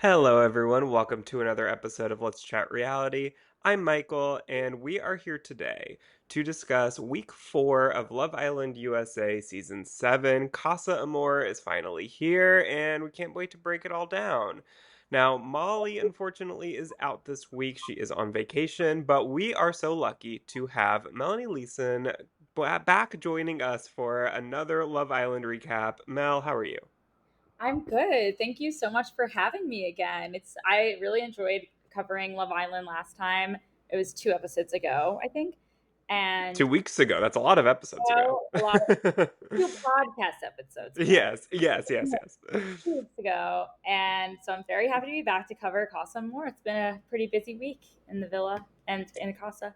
Hello, everyone. Welcome to another episode of Let's Chat Reality. I'm Michael, and we are here today to discuss week 4 of Love Island USA season 7. Casa Amor is finally here, and we can't wait to break it all down. Now, Molly, unfortunately, is out this week. She is on vacation, but we are so lucky to have Melanie Leeson back joining us for another Love Island recap. Mel, how are you? I'm good. Thank you so much for having me again. I really enjoyed covering Love Island last time. It was 2 episodes ago, I think. And 2 weeks ago. That's a lot of episodes ago. a lot of 2 podcast episodes ago. Yes, yes, yes, yes. 2 weeks ago. And so I'm very happy to be back to cover Casa more. It's been a pretty busy week in the villa and in Casa.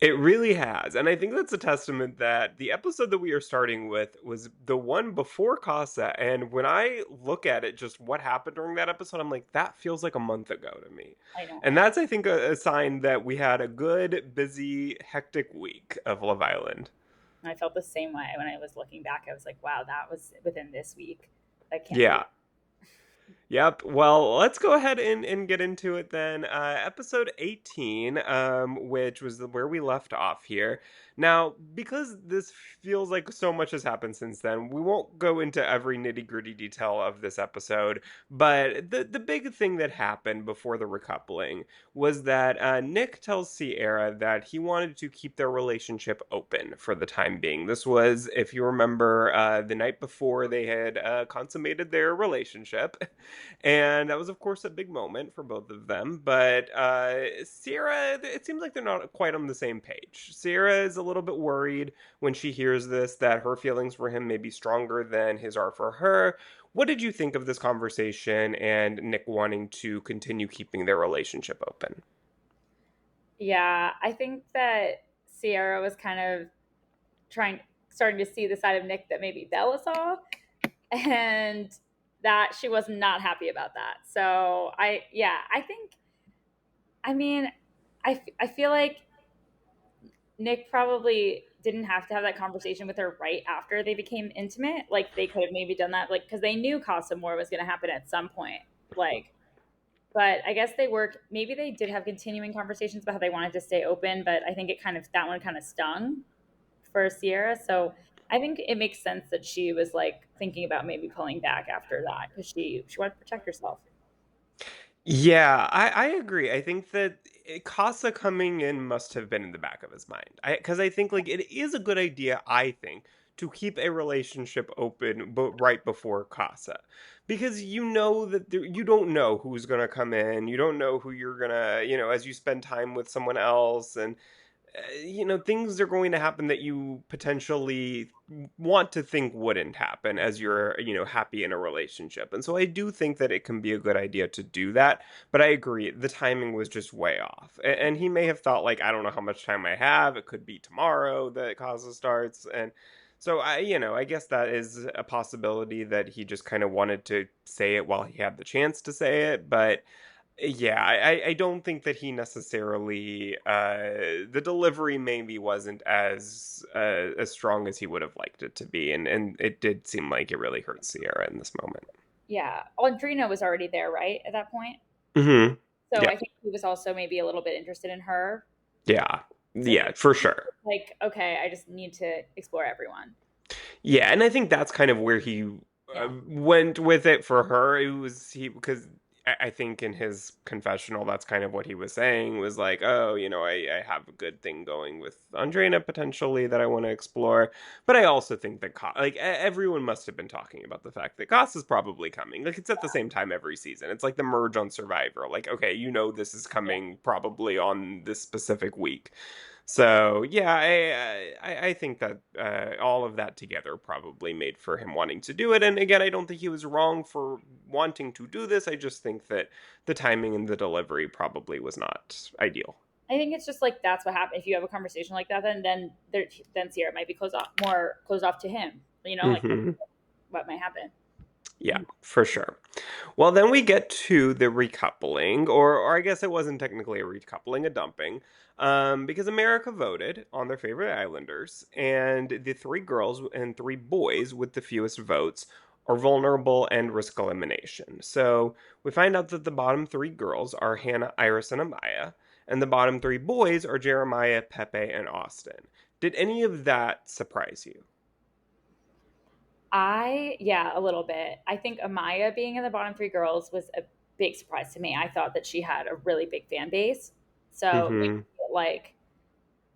It really has. And I think that's a testament that the episode that we are starting with was the one before Casa. And when I look at it, just what happened during that episode, I'm like, that feels like a month ago to me. I know. And that's, I think, a sign that we had a good, busy, hectic week of Love Island. I felt the same way when I was looking back. I was like, wow, that was within this week. I can't believe. Yeah. Yep. Well, let's go ahead and get into it then. Episode 18, which was where we left off here. Now, because this feels like so much has happened since then, we won't go into every nitty-gritty detail of this episode, but the big thing that happened before the recoupling was that Nick tells Sierra that he wanted to keep their relationship open for the time being. This was, if you remember, the night before they had consummated their relationship. And that was, of course, a big moment for both of them. But Sierra, it seems like they're not quite on the same page. Sierra is a little bit worried when she hears this that her feelings for him may be stronger than his are for her. What did you think of this conversation and Nick wanting to continue keeping their relationship open? Yeah, I think that Sierra was kind of starting to see the side of Nick that maybe Bella saw, and that she was not happy about that. So I think, I mean, I feel like Nick probably didn't have to have that conversation with her right after they became intimate. Like they could have maybe done that, like because they knew Casa More was going to happen at some point. Like, but I guess maybe they did have continuing conversations about how they wanted to stay open, but I think that one kind of stung for Sierra. So I think it makes sense that she was like thinking about maybe pulling back after that because she wanted to protect herself. Yeah, I agree. I think that Casa coming in must have been in the back of his mind. Because I think like it is a good idea, I think, to keep a relationship open but right before Casa. Because you know that you don't know who's going to come in. You don't know who you're going to, as you spend time with someone else and things are going to happen that you potentially want to think wouldn't happen as you're, happy in a relationship. And so I do think that it can be a good idea to do that. But I agree, the timing was just way off. And he may have thought, like, I don't know how much time I have. It could be tomorrow that Casa starts. And so I guess that is a possibility that he just kind of wanted to say it while he had the chance to say it. But yeah, I don't think that he necessarily the delivery maybe wasn't as strong as he would have liked it to be, and it did seem like it really hurt Sierra in this moment. Yeah, Audrina was already there, right, at that point. Hmm. So Yeah, I think he was also maybe a little bit interested in her. yeah, So yeah, for sure. like, okay, I just need to explore everyone. Yeah, and I think that's kind of where he Yeah. went with it for her. It was he because I think in his confessional, that's kind of what he was saying was like, oh, I have a good thing going with Andrena potentially that I want to explore. But I also think that everyone must have been talking about the fact that Goss is probably coming. Like it's at the same time every season. It's like the merge on Survivor. Like, okay, this is Yeah. coming probably on this specific week. So yeah, I think that all of that together probably made for him wanting to do it. And again, I don't think he was wrong for wanting to do this. I just think that the timing and the delivery probably was not ideal. I think it's just like that's what happened. If you have a conversation like that, then Sierra might be closed off to him. Like Hmm. what might happen. Yeah, for sure. Well, then we get to the recoupling, or I guess it wasn't technically a recoupling, a dumping, because America voted on their favorite islanders, and the three girls and three boys with the fewest votes are vulnerable and risk elimination. So we find out that the bottom three girls are Hannah, Iris, and Amaya, and the bottom three boys are Jeremiah, Pepe, and Austin. Did any of that surprise you? Yeah, a little bit. I think Amaya being in the bottom three girls was a big surprise to me. I thought that she had a really big fan base. So Mm-hmm. like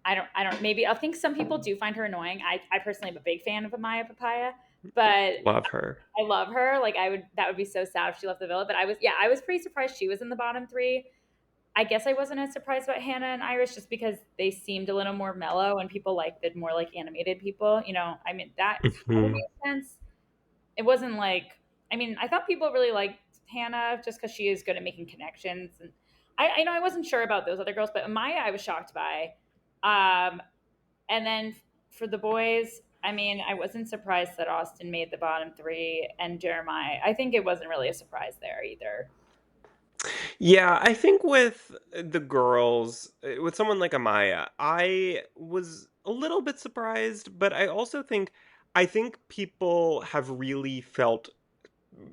I don't maybe I think some people do find her annoying. I personally am a big fan of Amaya Papaya, but Love her. I love her. Like that would be so sad if she left the villa. But I was pretty surprised she was in the bottom three. I guess I wasn't as surprised about Hannah and Iris just because they seemed a little more mellow and people like the more like animated people. I mean that kind of Mm-hmm. made sense. It wasn't like I mean, I thought people really liked Hannah just because she is good at making connections. And I know I wasn't sure about those other girls, but Maya I was shocked by. Um, and then for the boys, I mean, I wasn't surprised that Austin made the bottom three and Jeremiah. I think it wasn't really a surprise there either. Yeah, I think with the girls, with someone like Amaya, I was a little bit surprised, but I think people have really felt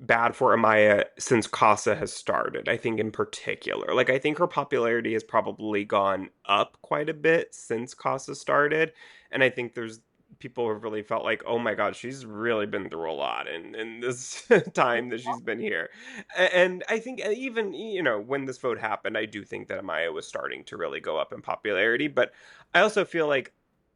bad for Amaya since Casa has started. I think in particular, like I think her popularity has probably gone up quite a bit since Casa started, and I think there's people have really felt like, oh my god, she's really been through a lot in this time that she's been here. And I think even when this vote happened, I do think that Amaya was starting to really go up in popularity, but I also feel like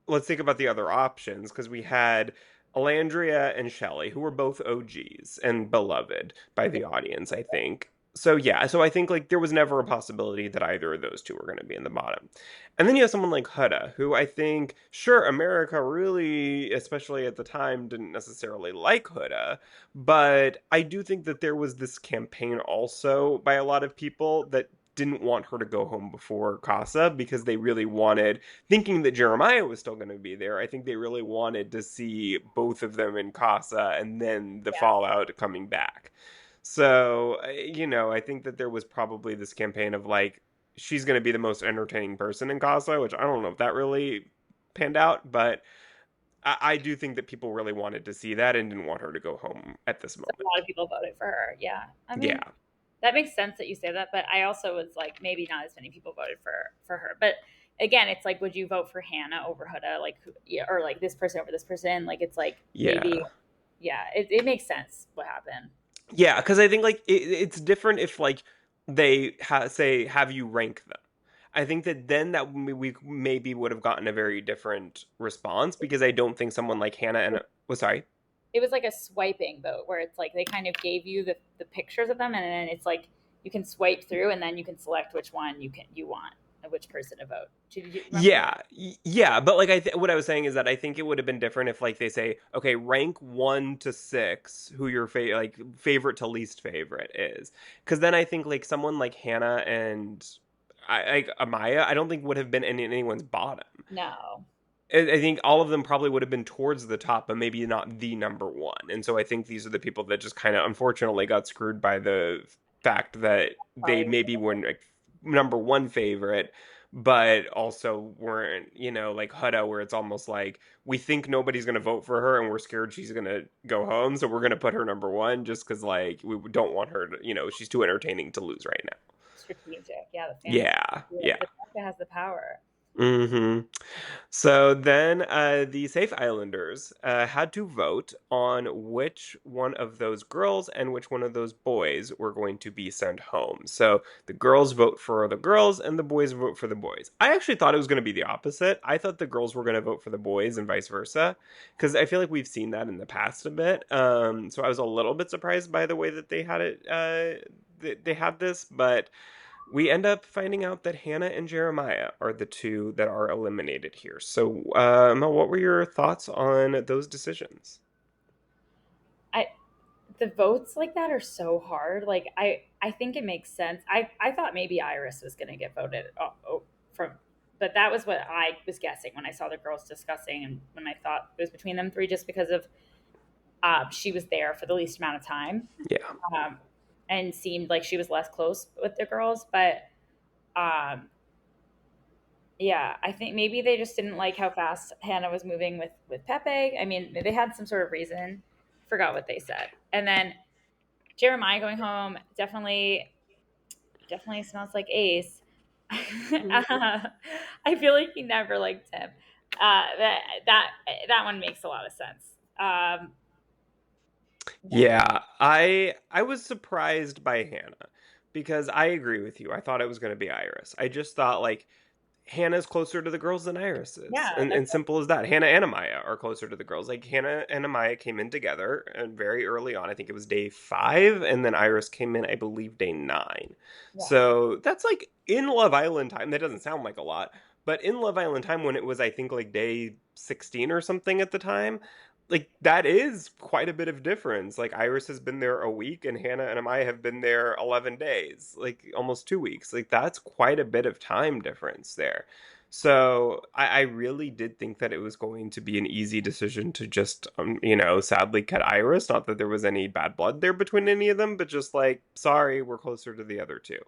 let's think about the other options because we had Alandria and Shelley, who were both OGs and beloved by Yeah. the audience, I think. So yeah, so I think like there was never a possibility that either of those two were going to be in the bottom. And then you have someone like Huda, who I think, sure, America really, especially at the time, didn't necessarily like Huda, but I do think that there was this campaign also by a lot of people that didn't want her to go home before Casa because they really wanted, thinking that Jeremiah was still going to be there. I think they really wanted to see both of them in Casa and then the fallout coming back. So, I think that there was probably this campaign of like, she's going to be the most entertaining person in Casa, which I don't know if that really panned out, but I do think that people really wanted to see that and didn't want her to go home at this So a moment. lot of people voted for her. Yeah. I mean, Yeah. that makes sense that you say that, but I also was like, maybe not as many people voted for her. But again, it's like, would you vote for Hannah over Huda? Like, yeah, or like this person over this person? Like, it's like maybe, Yeah. yeah, it makes sense what happened. Yeah, because I think like it's different if like they say have you rank them. I think that then that we maybe would have gotten a very different response because I don't think someone like Hannah and was sorry. It was like a swiping vote where it's like they kind of gave you the pictures of them, and then it's like you can swipe through, and then you can select which one you want, and which person to vote. Did you remember? Yeah, yeah, but like what I was saying is that I think it would have been different if like they say, okay, rank 1 to 6, who your like favorite to least favorite is, because then I think like someone like Hannah and like Amaya, I don't think would have been in anyone's bottom. No. I think all of them probably would have been towards the top, but maybe not the number one. And so I think these are the people that just kind of unfortunately got screwed by the fact that they Probably. maybe weren't like number one favorite, but also weren't, like Huda, where it's almost like we think nobody's going to vote for her and we're scared she's going to go home. So we're going to put her number one just because, like, we don't want her to, she's too entertaining to lose right now. Strategic. Yeah, the fans. Yeah. Yeah. The media has the power. Hmm. So then the Safe Islanders had to vote on which one of those girls and which one of those boys were going to be sent home. So the girls vote for the girls and the boys vote for the boys. I actually thought it was going to be the opposite. I thought the girls were going to vote for the boys and vice versa because I feel like we've seen that in the past a bit. So I was a little bit surprised by the way that they had it. They had this, but we end up finding out that Hannah and Jeremiah are the two that are eliminated here. So, Mel, what were your thoughts on those decisions? I the votes like that are so hard. Like I think it makes sense. I thought maybe Iris was going to get voted from, but that was what I was guessing when I saw the girls discussing and when I thought it was between them three, just because of she was there for the least amount of time, Yeah. um, and seemed like she was less close with the girls. But um, yeah, I think maybe they just didn't like how fast Hannah was moving with Pepe. I mean, they had some sort of reason forgot what they said. And then Jeremiah going home definitely smells like Ace. I feel like he never liked him. That that one makes a lot of sense. Yeah. Yeah, I was surprised by Hannah because I agree with you. I thought it was going to be Iris. I just thought like Hannah's closer to the girls than Iris is. Yeah, And simple as that. Hannah and Amaya are closer to the girls. Like Hannah and Amaya came in together and very early on. I think it was day 5 and then Iris came in I believe day 9. yeah, So that's like in Love Island time. That doesn't sound like a lot, but in Love Island time when it was I think like day 16 or something at the time, like that is quite a bit of difference. Like Iris has been there a week and Hannah and Amaya have been there 11 days, like almost 2 weeks. Like that's quite a bit of time difference there. So I really did think that it was going to be an easy decision to just, sadly cut Iris. Not that there was any bad blood there between any of them, but just like, sorry, we're closer to the other two.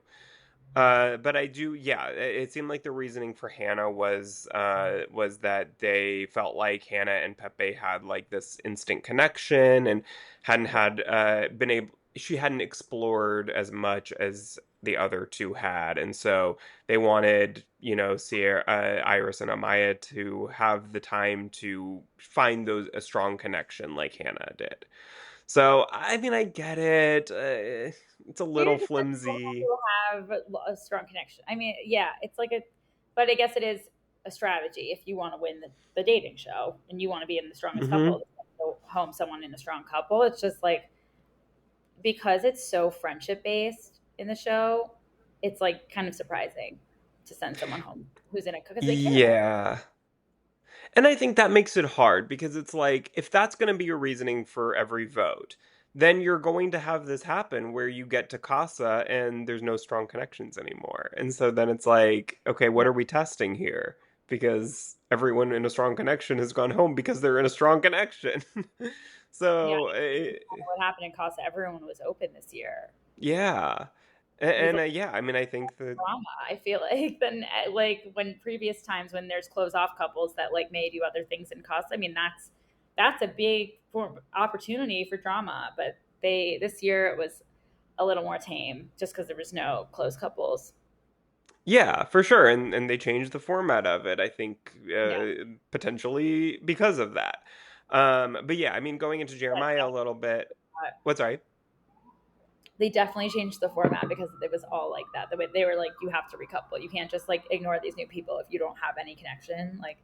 But I do, yeah. It seemed like the reasoning for Hannah was that they felt like Hannah and Pepe had like this instant connection and hadn't had been able. She hadn't explored as much as the other two had, and so they wanted, Sierra, Iris, and Amaya to have the time to find those a strong connection like Hannah did. So I mean, I get it. It's a maybe little because both flimsy. people have a strong connection. I mean, yeah, it's like a, but I guess it is a strategy if you want to win the dating show and you want to be in the strongest Hmm. couple. Go home someone in a strong couple. It's just like because it's so friendship based in the show, it's like kind of surprising to send someone home who's in it because they care. Yeah. And I think that makes it hard because it's like, if that's going to be your reasoning for every vote, then you're going to have this happen where you get to Casa and there's no strong connections anymore. And so then it's like, okay, what Yeah, are we testing here? Because everyone in a strong connection has gone home because they're in a strong connection. yeah. So, What happened in Casa? Everyone was open this year. yeah. It was And, yeah, I mean, I think that drama. I feel like then like when previous times when there's close off couples that like may do other things in cost. I mean that's a big opportunity for drama, but they this year it was a little more tame just because there was no close couples. yeah, for sure, and they changed the format of it. I think Yeah, potentially because of that. But yeah, I mean, going into Jeremiah a little bit. What's right? they definitely changed the format because it was all like that. The way they were like, you have to recouple. You can't just like ignore these new people if you don't have any connection. Like,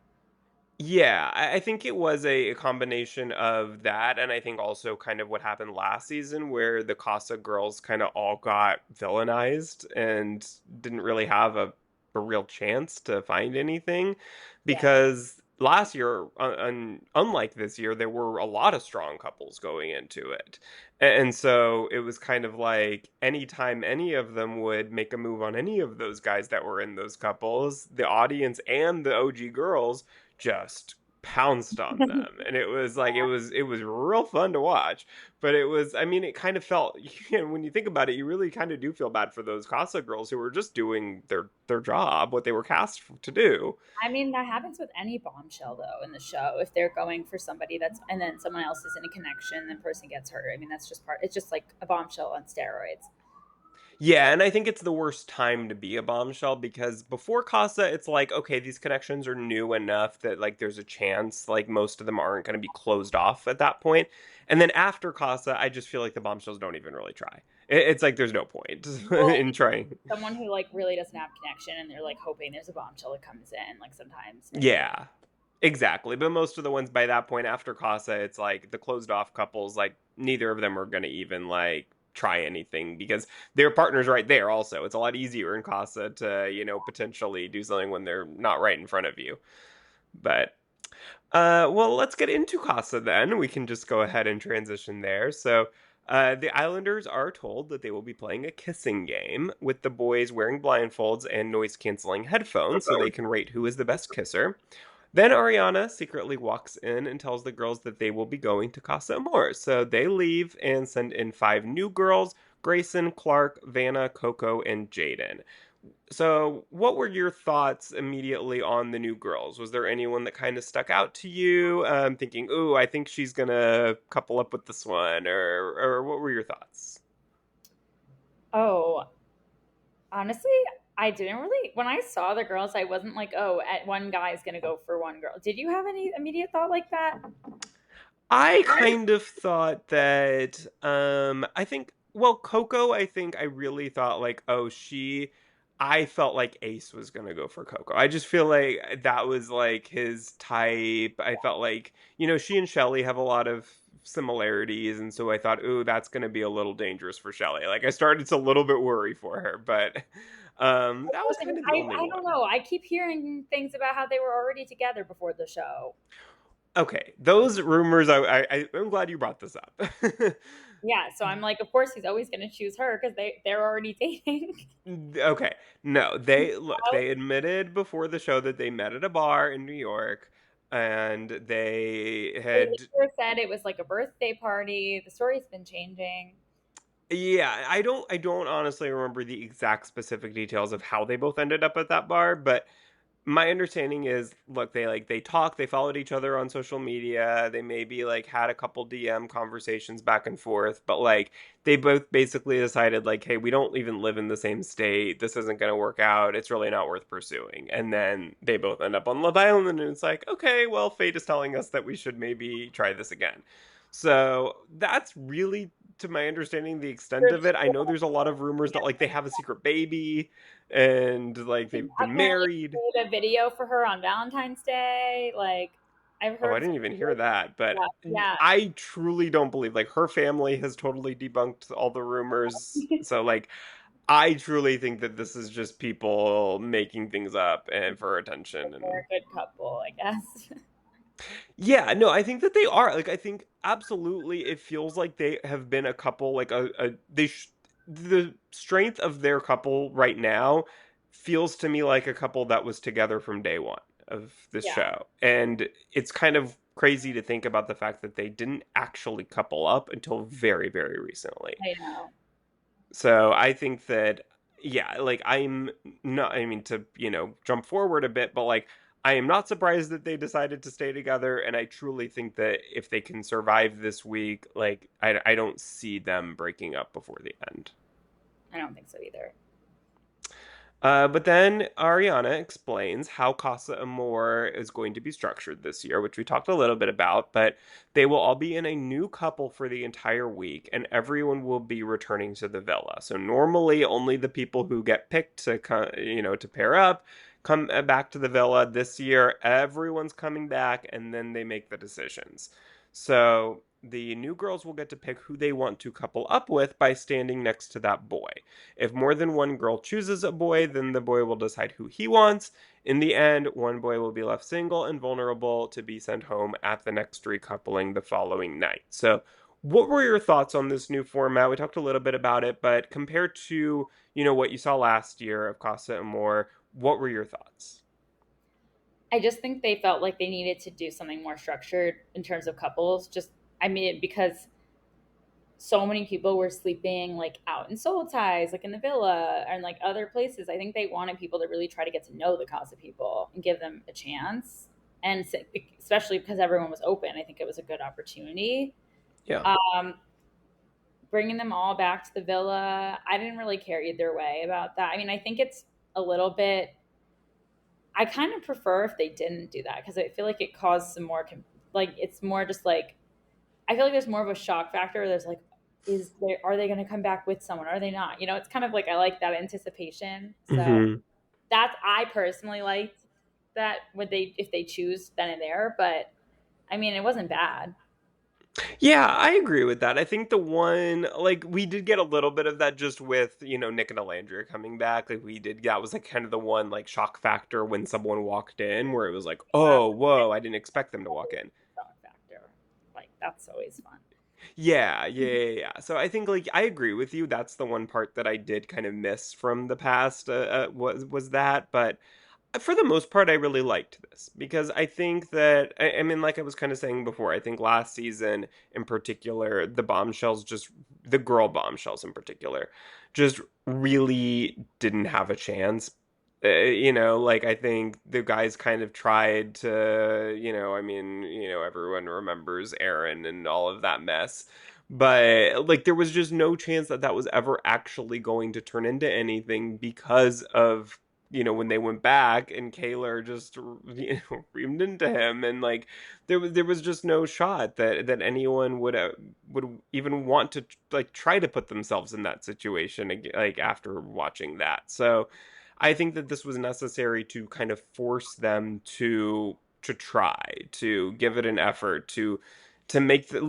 Yeah, I think it was a combination of that, and I think also kind of what happened last season, where the Casa girls kind of all got villainized and didn't really have a real chance to find anything, yeah, because last year, unlike this year, there were a lot of strong couples going into it, and so it was kind of like anytime any of them would make a move on any of those guys that were in those couples, the audience and the OG girls just pounced on them, and it was like it was real fun to watch. But it was, I mean, it kind of felt, when you think about it, you really kind of do feel bad for those Casa girls who were just doing their job, what they were cast to do. I mean, that happens with any bombshell though in the show. If they're going for somebody that's and then someone else is in a connection, then person gets hurt. I mean, that's just part. It's just like a bombshell on steroids. Yeah, and I think it's the worst time to be a bombshell because before Casa, it's like, okay, these connections are new enough that like there's a chance like most of them aren't going to be closed off at that point. And then after Casa, I just feel like the bombshells don't even really try. It's like there's no point Well, in trying. someone who like really doesn't have connection and they're like hoping there's a bombshell that comes in. Like sometimes, Yeah, exactly. But most of the ones by that point after Casa, it's like the closed off couples, like neither of them are going to even like try anything because their partner's right there also. It's a lot easier in Casa to, potentially do something when they're not right in front of you. But well, let's get into Casa then. We can just go ahead and transition there. So, the Islanders are told that they will be playing a kissing game with the boys wearing blindfolds and noise canceling headphones so they can rate who is the best kisser. Then Ariana secretly walks in and tells the girls that they will be going to Casa Amor. So they leave and send in 5 new girls: Grayson, Clark, Vanna, Coco, and Jaden. So, what were your thoughts immediately on the new girls? Was there anyone that kind of stuck out to you? Thinking, "Ooh, I think she's gonna couple up with this one," or what were your thoughts? Oh, honestly, I didn't really. When I saw the girls, I wasn't like, oh, at one guy's gonna go for one girl. Did you have any immediate thought like that? I kind of thought that I think well Coco I think I really thought like oh she I felt like Ace was going to go for Coco. I just feel like that was like his type. I felt like, she and Shelly have a lot of similarities and so I thought, "Ooh, that's going to be a little dangerous for Shelly." Like I started to a little bit worry for her, but that was kind of the only I don't one. know. I keep hearing things about how they were already together before the show. Okay, those rumors I'm glad you brought this up. Yeah, so I'm like, of course he's always going to choose her because they're already dating. Okay. No, they admitted before the show that they met at a bar in New York and they They had later said it was like a birthday party. The story's been changing. yeah, I don't honestly remember the exact specific details of how they both ended up at that bar, but my understanding is look they talked, they followed each other on social media, they maybe like had a couple DM conversations back and forth, but like they both basically decided like hey, we don't even live in the same state, this isn't going to work out, it's really not worth pursuing, and then they both end up on Love Island and it's like okay, well fate is telling us that we should maybe try this again. So that's really, to my understanding, the extent of it. I know there's a lot of rumors that like they have a secret baby and like they've been Apparently, married. he made a video for her on Valentine's Day. Like, I've Oh, I heard didn't even hear that, but yeah, I truly don't believe like her family has totally debunked all the rumors. yeah. So like I truly think that this is just people making things up and for attention. They're And a good couple, I guess. yeah, no, I think that they are. Like I think absolutely it feels like they have been a couple like the strength of their couple right now feels to me like a couple that was together from day one of this Yeah, show. And it's kind of crazy to think about the fact that they didn't actually couple up until very, very recently. I know. So I think that, yeah, like I'm not, I mean, to, jump forward a bit, but like I am not surprised that they decided to stay together. And I truly think that if they can survive this week, like I don't see them breaking up before the end. I don't think so either. But then Ariana explains how Casa Amor is going to be structured this year, which we talked a little bit about, but they will all be in a new couple for the entire week, and everyone will be returning to the villa. So normally only the people who get picked to, to pair up come back to the villa. This year, everyone's coming back, and then they make the decisions. So the new girls will get to pick who they want to couple up with by standing next to that boy. If more than one girl chooses a boy, then the boy will decide who he wants. In the end, one boy will be left single and vulnerable to be sent home at the next recoupling the following night. So, what were your thoughts on this new format? We talked a little bit about it, but compared to, what you saw last year of Casa Amor, what were your thoughts? I just think they felt like they needed to do something more structured in terms of couples. Just, I mean, because so many people were sleeping like out in Soul Ties, like in the villa and like other places. I think they wanted people to really try to get to know the Casa people and give them a chance. And especially because everyone was open, I think it was a good opportunity. Yeah. Um, Bringing them all back to the villa, I didn't really care either way about that. I mean, I think it's a little bit. I kind of prefer if they didn't do that because I feel like it caused some more. Like it's more just like I feel like there's more of a shock factor. There's like, is there are they going to come back with someone? Are they not? You know, it's kind of like I like that anticipation. So Hmm. that's I personally liked that would they if they choose then and there. But I mean, it wasn't bad. Yeah, I agree with that. I think the one, like, we did get a little bit of that just with, Nick and Alandria coming back. Like, that was like kind of the one, like, shock factor when someone walked in where it was like, oh, whoa, I didn't expect them to walk in. Shock factor, like that's always fun. Yeah, yeah, yeah, yeah. So I think, like, I agree with you. That's the one part that I did kind of miss from the past, was that. But For the most part, I really liked this because I think that, I mean, like I was kind of saying before, I think last season in particular, the girl bombshells in particular, just really didn't have a chance. Like I think the guys kind of tried to, I mean, everyone remembers Aaron and all of that mess. But like there was just no chance that that was ever actually going to turn into anything because of when they went back and Kaylor just reamed into him, and like there was just no shot that anyone would even want to like try to put themselves in that situation like after watching that. So I think that this was necessary to kind of force them to try to give it an effort to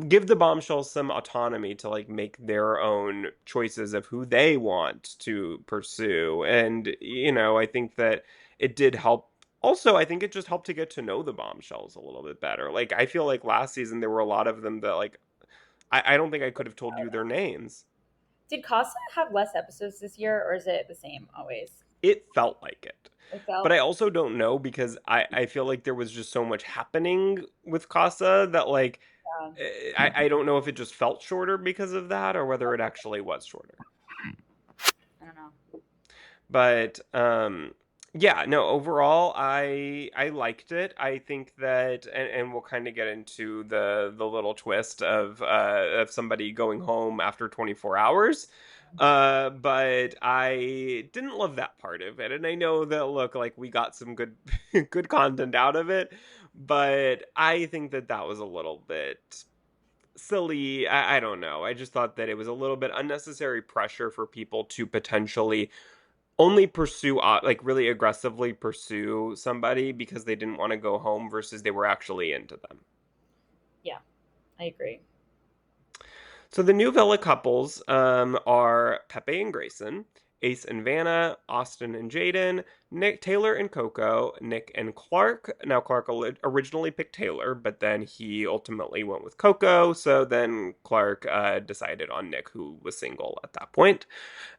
give the bombshells some autonomy to like make their own choices of who they want to pursue. And I think that it did help. Also, I think it just helped to get to know the bombshells a little bit better. Like I feel like last season there were a lot of them that like I don't think I could have told you their names. Did Casa have less episodes this year, or is it the same always? It felt like it. It But I felt. also don't know because I feel like there was just so much happening with Casa that like I don't know if it just felt shorter because of that or whether it actually was shorter. I don't know. But yeah, no, overall I liked it. I think that and we'll kind of get into the little twist of somebody going home after 24 hours. But I didn't love that part of it. And I know that look like we got some good good content out of it, but I think that that was a little bit silly. I don't know. I just thought that it was a little bit unnecessary pressure for people to potentially only pursue like really aggressively pursue somebody because they didn't want to go home versus they were actually into them. Yeah, I agree. So the new Villa couples are Pepe and Grayson, Ace and Vanna, Austin and Jaden, Nick Taylor and Coco, Nick and Clark. Now Clark originally picked Taylor, but then he ultimately went with Coco. So then Clark decided on Nick, who was single at that point,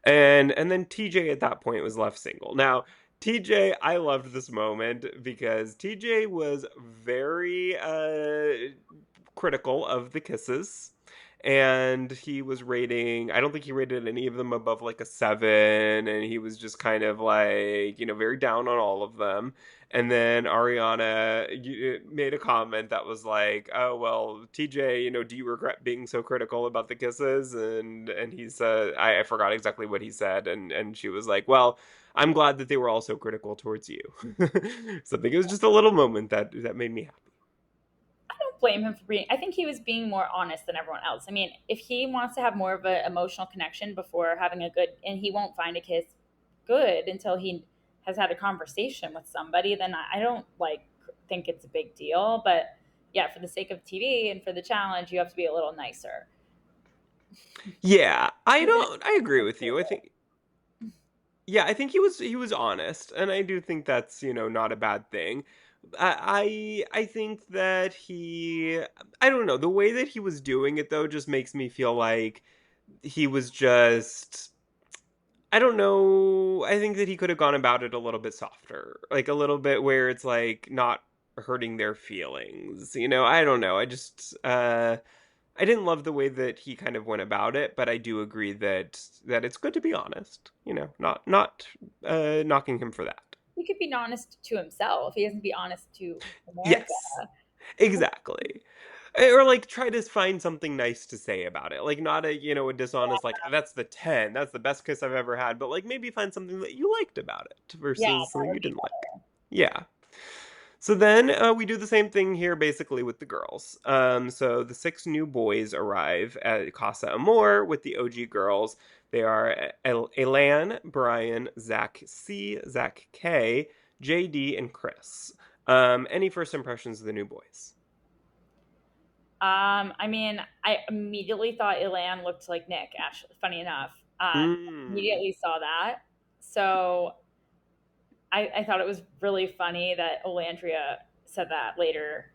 and then TJ at that point was left single. Now TJ, I loved this moment because TJ was very critical of the kisses, and he was rating, I don't think he rated any of them above like a 7, and he was just kind of like very down on all of them. And then Ariana made a comment that was like, oh well, TJ, do you regret being so critical about the kisses? And he said, I forgot exactly what he said, and she was like, well, I'm glad that they were also critical towards you. So I think it was just a little moment that made me happy. I don't blame him for being. I think he was being more honest than everyone else. I mean, if he wants to have more of an emotional connection before having a good, and he won't find a kiss good until he has had a conversation with somebody, then I don't like think it's a big deal. But yeah, for the sake of TV and for the challenge, you have to be a little nicer. Yeah, I agree with you. I think yeah, I think he was honest, and I do think that's not a bad thing. I think that I don't know, the way that he was doing it though just makes me feel like he was just, I don't know. I think that he could have gone about it a little bit softer, like a little bit where it's like not hurting their feelings. I don't know. I didn't love the way that he kind of went about it, but I do agree that it's good to be honest. Not knocking him for that. He could be honest to himself. He doesn't be honest to America. Yes, exactly. Or like try to find something nice to say about it. Like not a dishonest like that's the 10, that's the best kiss I've ever had, but like maybe find something that you liked about it Yeah, versus that something would you be didn't like. Yeah. So then we do the same thing here basically with the girls. So the 6 new boys arrive at Casa Amor with the OG girls. They are Elan, Brian, Zach C, Zach K, JD, and Chris. Any first impressions of the new boys? I mean, I immediately thought Ilan looked like Nick. Actually, funny enough, Mm. immediately saw that. So I thought it was really funny that Olandria said that later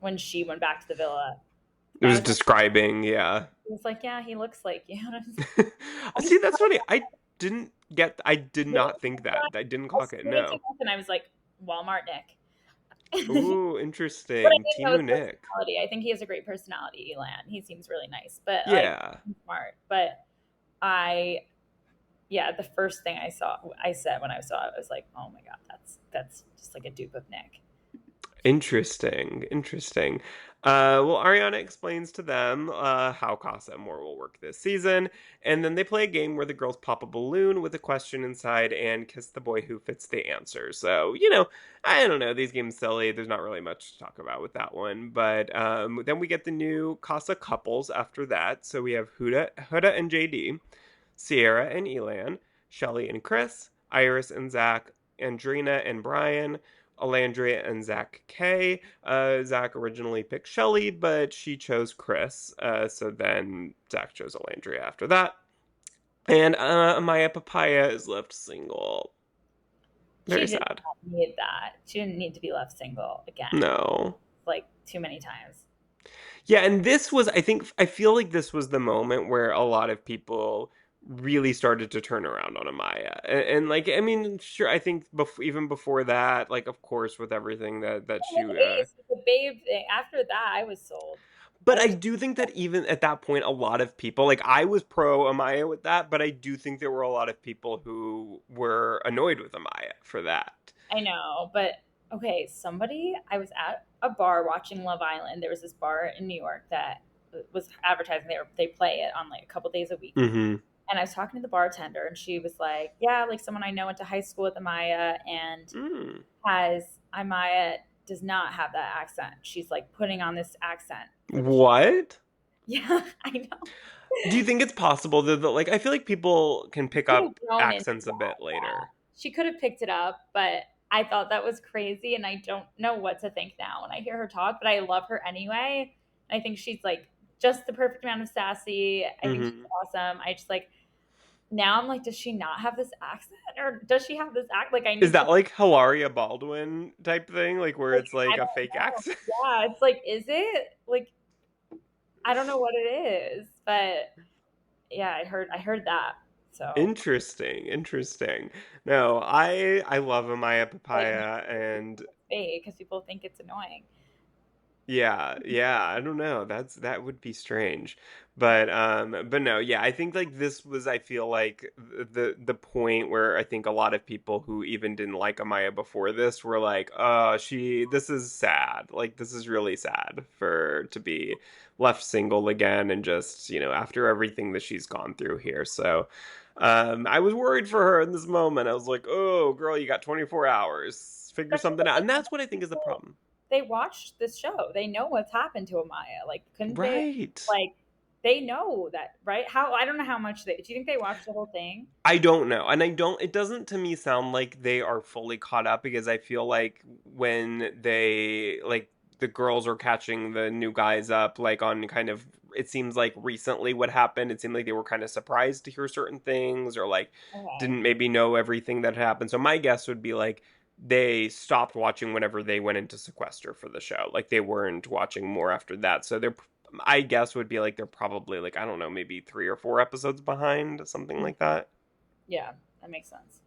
when she went back to the villa. It I was was like, describing, yeah. he was like, yeah, he looks like you. See, that's funny. I didn't. get. I did Yeah, not think that. I didn't I clock it. screened No. and I was like, Walmart Nick. Ooh, But I interesting. think that was Timu Nick. personality. I think he has a great personality, Elan. He seems really nice, but like Yeah. he's smart. But I, yeah, the first thing I said when I saw it, I was like, oh my god, that's just like a dupe of Nick. Interesting. Interesting. Well, Ariana explains to them how Casa Amor will work this season, and then they play a game where the girls pop a balloon with a question inside and kiss the boy who fits the answer. So, I don't know. These games silly. There's not really much to talk about with that one. But then we get the new Casa couples after that. So we have Huda and JD, Sierra and Elan, Shelly and Chris, Iris and Zach, Andrina and Brian, Alandria and Zach K. Zach originally picked Shelly, but she chose Chris. So then Zach chose Alandria after that. And Amaya Papaya is left single. She Very did sad. not need that. She didn't need to be left single again, No. like too many times. Yeah, and this was, I feel like this was the moment where a lot of people really started to turn around on Amaya. And like, I mean, sure, I think even before that, like, of course, with everything that she, With Ace, with the babe thing. After that, I was sold. but I I was do think that even at that point, a lot of people, like, I was pro Amaya with that, but I do think there were a lot of people who were annoyed with Amaya for that. I know, but okay, I was at a bar watching Love Island. There was this bar in New York that was advertising. They play it on like a couple days a week. Mm-hmm. And I was talking to the bartender, and she was like, "Yeah, like someone I know went to high school with Amaya, and Mm. has Amaya does not have that accent. She's like putting on this accent for the show." What? Yeah, I know. Do you think it's possible that, like, I feel like people can pick Could have up grown into accents a that. bit Yeah, later? she could have picked it up, but I thought that was crazy, and I don't know what to think now when I hear her talk. But I love her anyway. I think she's like just the perfect amount of sassy. I think she's Mm-hmm. awesome. I just like now I'm like, does she not have this accent, or does she have this act? Like I Is need to that like Hilaria Baldwin type thing, like where like it's like I a don't fake know. accent? Yeah, it's like, is it like I don't know what it is, but yeah, I heard that. So Interesting, interesting. No, I love Amaya like Papaya, and fake because people think it's annoying. yeah, yeah, I don't know. That would be strange. But no, yeah, I think like this was, I feel like the point where I think a lot of people who even didn't like Amaya before this were like, this is sad. Like this is really sad for to be left single again, and just, after everything that she's gone through here. So I was worried for her in this moment. I was like, "Oh, girl, you got 24 hours. Figure Especially something out." like And that's what I think is the problem. they watched this show. They know what's happened to Amaya. Like, couldn't they? Right. Like, they know that, right? How I don't know how much they. Do you think they watched the whole thing? I don't know. And it doesn't to me sound like they are fully caught up, because I feel like when the girls are catching the new guys up, like on kind of, it seems like recently what happened, it seemed like they were kind of surprised to hear certain things, or like Okay. didn't maybe know everything that happened. So my guess would be like they stopped watching whenever they went into sequester for the show. Like they weren't watching more after that. So they're, I guess would be like they're probably like, I don't know, maybe 3 or 4 episodes behind, something like that. Yeah, that makes sense.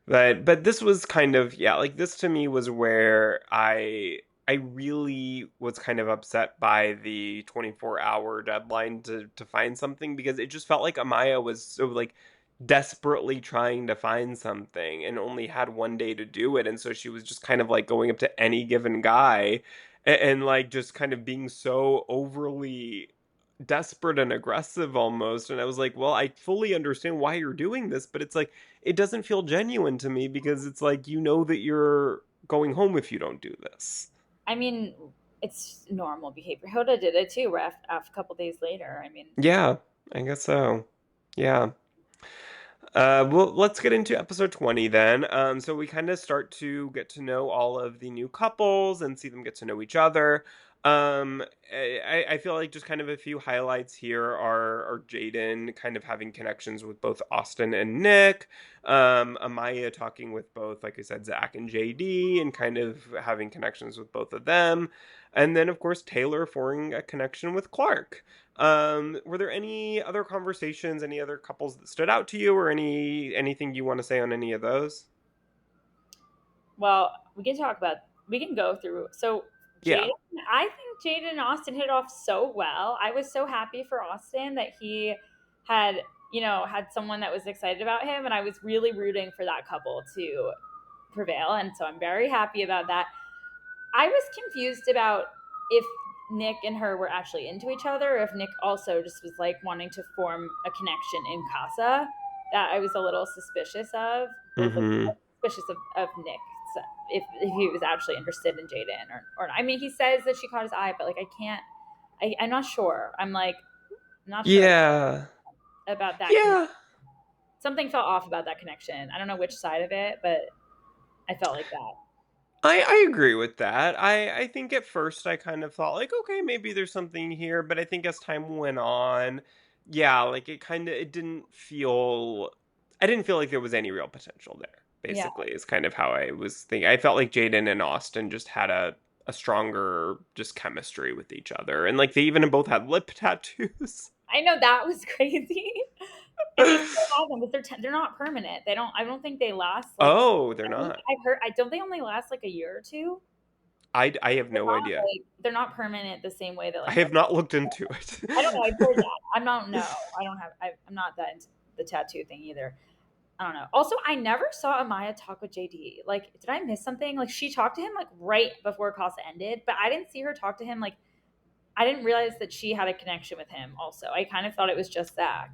But this was kind of, yeah, like this to me was where I really was kind of upset by the 24-hour deadline to find something, because it just felt like Amaya was so like desperately trying to find something and only had one day to do it, and so she was just kind of like going up to any given guy, and like just kind of being so overly desperate and aggressive almost. And I was like, well, I fully understand why you're doing this, but it's like it doesn't feel genuine to me, because it's like, that you're going home if you don't do this. I mean, it's normal behavior. Hoda did it too. After a couple days later. I mean, Yeah, I guess so. Yeah. Well, let's get into episode 20 then. So we kind of start to get to know all of the new couples and see them get to know each other. Um, I feel like just kind of a few highlights here are Jaden kind of having connections with both Austin and Nick, Amaya talking with both, like I said, Zach and JD, and kind of having connections with both of them, and then of course Taylor forming a connection with Clark. Were there any other conversations, any other couples that stood out to you, or anything you want to say on any of those? Well, we can go through. So, Jaden, Yeah. I think Jaden and Austin hit it off so well. I was so happy for Austin that he had, had someone that was excited about him. And I was really rooting for that couple to prevail. And so I'm very happy about that. I was confused about if Nick and her were actually into each other, or if Nick also just was like wanting to form a connection in Casa. That I was a little suspicious of, both of Mm-hmm. suspicious of Nick, so if he was actually interested in Jaden or not. I mean, he says that she caught his eye, but like I can't, I'm not sure. I'm like not sure Yeah. about that connection. Yeah. Something felt off about that connection. I don't know which side of it, but I felt like that. I agree with that. I think at first I kind of thought like, okay, maybe there's something here, but I think as time went on, yeah, like it didn't feel I didn't feel like there was any real potential there. Yeah. Basically, is kind of how I was thinking. I felt like Jaden and Austin just had a stronger just chemistry with each other, and like they even both had lip tattoos. I know that was crazy. And they still have them, but they're not permanent. They don't. I don't think they last like. Oh, they're I think not. I've heard. I don't. They only last like a year or two. I have They're no not idea. like they're not permanent the same way that I like. have not looked into it. I don't know. I've heard that. I don't know. I don't have. I'm not that into the tattoo thing either. I don't know. Also, I never saw Amaya talk with JD. Like, did I miss something? Like, she talked to him like right before Casa ended, but I didn't see her talk to him. Like, I didn't realize that she had a connection with him. Also, I kind of thought it was just Zach.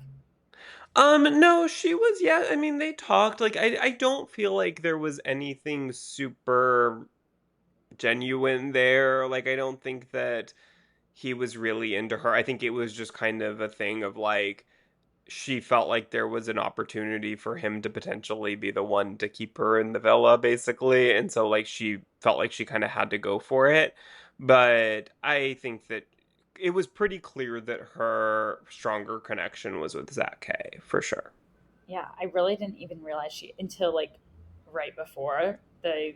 No, she was, yeah, I mean, they talked, like, I don't feel like there was anything super genuine there, like, I don't think that he was really into her. I think it was just kind of a thing of, like, she felt like there was an opportunity for him to potentially be the one to keep her in the villa, basically, and so, like, she felt like she kinda had to go for it, but I think that it was pretty clear that her stronger connection was with Zach K, for sure. Yeah, I really didn't even realize she until like right before the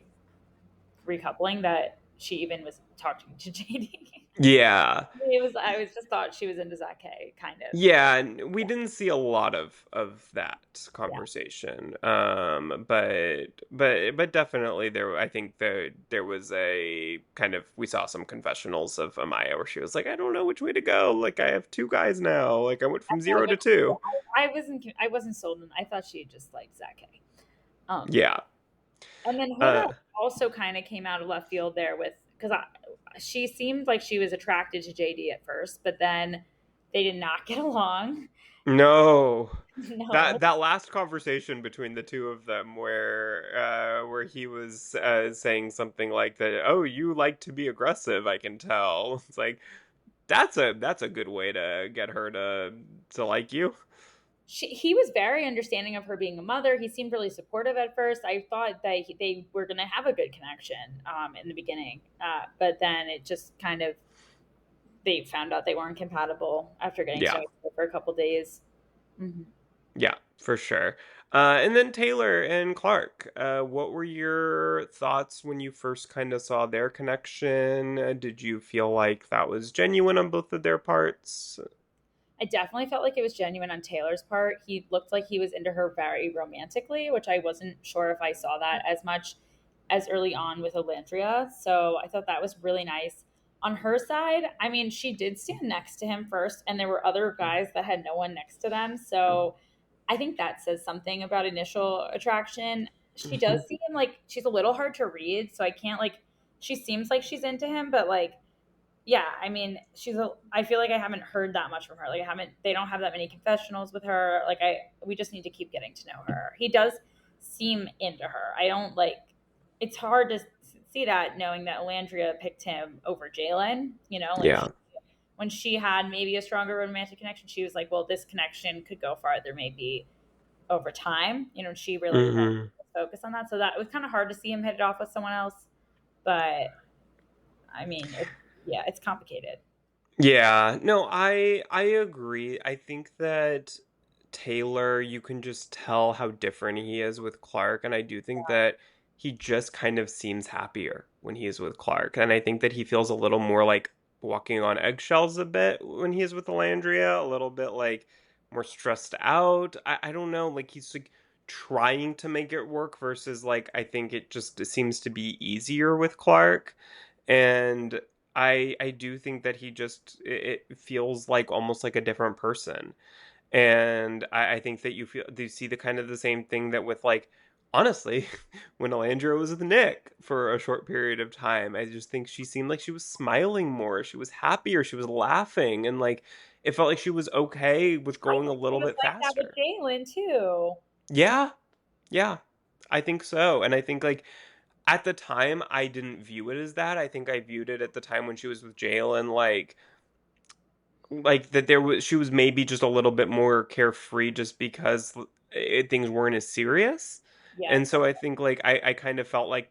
recoupling that she even was talking to JD. Yeah. It was I was just thought she was into Zach K, kind of. Yeah, and we Yeah, didn't see a lot of that yeah, conversation. But definitely there I think there was a kind of we saw some confessionals of Amaya where she was like, I don't know which way to go. Like I have two guys now. Like I went I from feel like 0 to 2. I wasn't sold. I thought she just liked Zach K. Um, Yeah. and then Hoda Uh also kind of came out of left field there with because she seemed like she was attracted to JD at first, but then they did not get along. no. No, That last conversation between the two of them where he was saying something like that, oh, you like to be aggressive, I can tell. It's like that's a good way to get her to like you. he was very understanding of her being a mother. He seemed really supportive at first. I thought that they were going to have a good connection in the beginning, but then it just kind of they found out they weren't compatible after getting Yeah. started for a couple days. Mm-hmm. Yeah, for sure. And then Taylor and Clark, what were your thoughts when you first kind of saw their connection? Did you feel like that was genuine on both of their parts? I definitely felt like it was genuine on Taylor's part. He looked like he was into her very romantically, which I wasn't sure if I saw that as much as early on with Elandria. So I thought that was really nice. On her side, I mean, she did stand next to him first, and there were other guys that had no one next to them. So I think that says something about initial attraction. She Mhm. does seem like she's a little hard to read, so I can't like, she seems like she's into him, but like, yeah, I mean, I feel like I haven't heard that much from her. Like, they don't have that many confessionals with her. Like, we just need to keep getting to know her. He does seem into her. I don't like, it's hard to see that knowing that Landria picked him over Jalen, like Yeah. when she had maybe a stronger romantic connection, she was like, well, this connection could go farther maybe over time. She really wanted Hmm. to focus on that. So that it was kind of hard to see him hit it off with someone else. But I mean, Yeah, it's complicated. Yeah, no, I agree. I think that Taylor, you can just tell how different he is with Clark, and I do think that he just kind of seems happier when he is with Clark, and I think that he feels a little more like walking on eggshells a bit when he is with Alandria, a little bit like more stressed out. I don't know, like he's like trying to make it work versus like I think it seems to be easier with Clark. And I do think that he just it feels like almost like a different person. And I think that you see the kind of the same thing that with like honestly, when Alandra was with Nick for a short period of time, I just think she seemed like she was smiling more. She was happier. She was laughing, and like it felt like she was okay with I going a think she little was bit like that with faster. Jalen too. Yeah, yeah, I think so. And I think like at the time, I didn't view it as that. I think I viewed it at the time when she was with Jalen, like that there was she was maybe just a little bit more carefree just because things weren't as serious. And Yes. so I think like I kind of felt like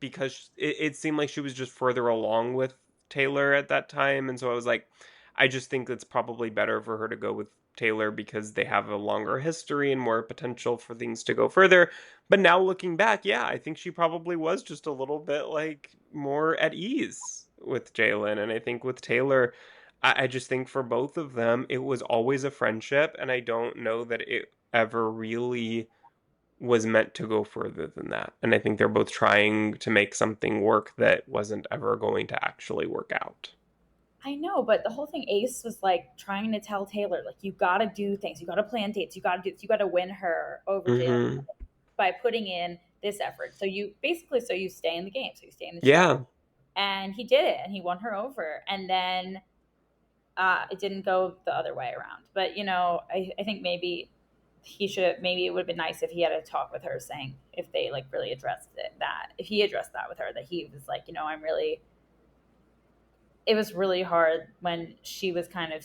because it seemed like she was just further along with Taylor at that time, and so I was like, I just think it's probably better for her to go with Taylor because they have a longer history and more potential for things to go further. But now looking back, yeah, I think she probably was just a little bit like more at ease with Jalen, and I think with Taylor, I just think for both of them, it was always a friendship, and I don't know that it ever really was meant to go further than that. And I think they're both trying to make something work that wasn't ever going to actually work out. I know, but the whole thing, Ace was like trying to tell Taylor, like, you gotta do things, you gotta plan dates, you gotta do this, you gotta win her over Jalen Mm-hmm. by putting in this effort. So you basically, so you stay in the game, so you stay in the show. Yeah. And he did it, and he won her over. And then it didn't go the other way around. But I think maybe he should. Maybe it would have been nice if he had a talk with her, saying if they like really addressed it, that if he addressed that with her, that he was like, I'm really. It was really hard when she was kind of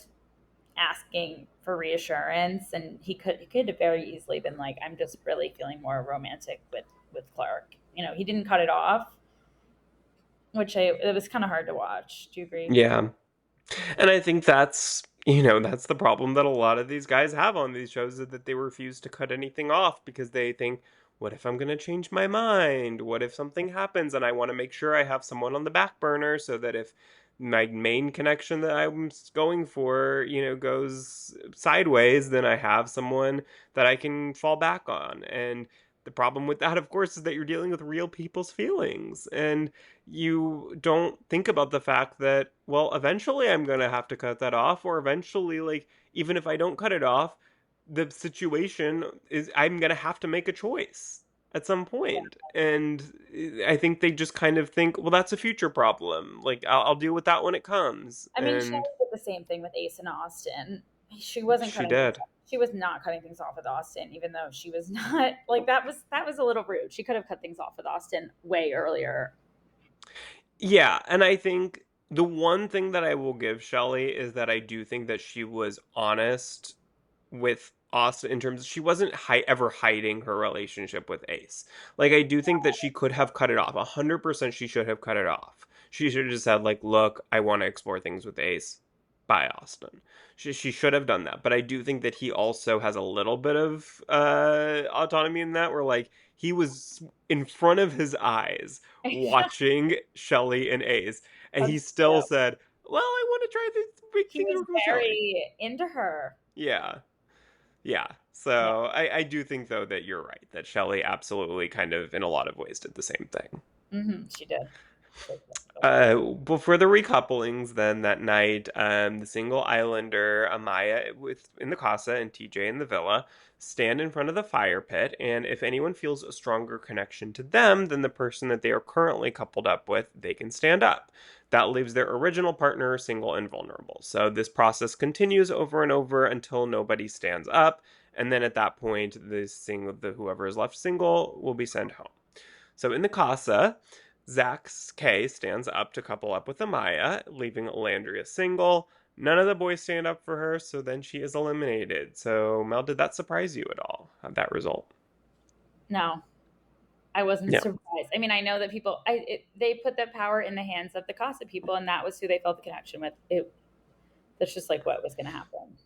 asking for reassurance, and he could have very easily been like, I'm just really feeling more romantic with Clark. He didn't cut it off, which it was kind of hard to watch. Do you agree? Yeah. And I think that's the problem that a lot of these guys have on these shows is that they refuse to cut anything off because they think, what if I'm going to change my mind? What if something happens and I want to make sure I have someone on the back burner so that if my main connection that I'm going for, goes sideways, then I have someone that I can fall back on. And the problem with that, of course, is that you're dealing with real people's feelings. And you don't think about the fact that, well, eventually I'm going to have to cut that off, or eventually, like, even if I don't cut it off, the situation is I'm going to have to make a choice at some point. And I think they just kind of think, well, that's a future problem. Like, I'll deal with that when it comes. I mean, And Shelly did the same thing with Ace and Austin. She wasn't she cutting things did. off. She was not cutting things off with Austin, even though she was not like that was a little rude. She could have cut things off with Austin way earlier. Yeah. And I think the one thing that I will give Shelly is that I do think that she was honest with Austin in terms of she wasn't ever hiding her relationship with Ace. Like I do think that she could have cut it off. 100% she should have cut it off. She should have just said like, "Look, I want to explore things with Ace." By Austin. She should have done that. But I do think that he also has a little bit of autonomy in that where like he was in front of his eyes watching Shelly and Ace and he That's still true. said, "Well, I want to try to make He things was work with Shelly." very into her. Yeah. Yeah. Yeah. So I do think though that you're right, that Shelley absolutely kind of in a lot of ways did the same thing. She did. Before the recouplings, then that night, the single islander Amaya with in the casa and TJ in the villa stand in front of the fire pit, and if anyone feels a stronger connection to them than the person that they are currently coupled up with, they can stand up. That leaves their original partner single and vulnerable. So this process continues over and over until nobody stands up, and then at that point, the whoever is left single will be sent home. So in the casa, Zach K stands up to couple up with Amaya, leaving Landria single. None of the boys stand up for her, so then she is eliminated. So, Mel, did that surprise you at all, that result? No, I wasn't Yeah. surprised. I mean, I know that they put that power in the hands of the Casa people, and that was who they felt the connection with. That's just like what was going to happen.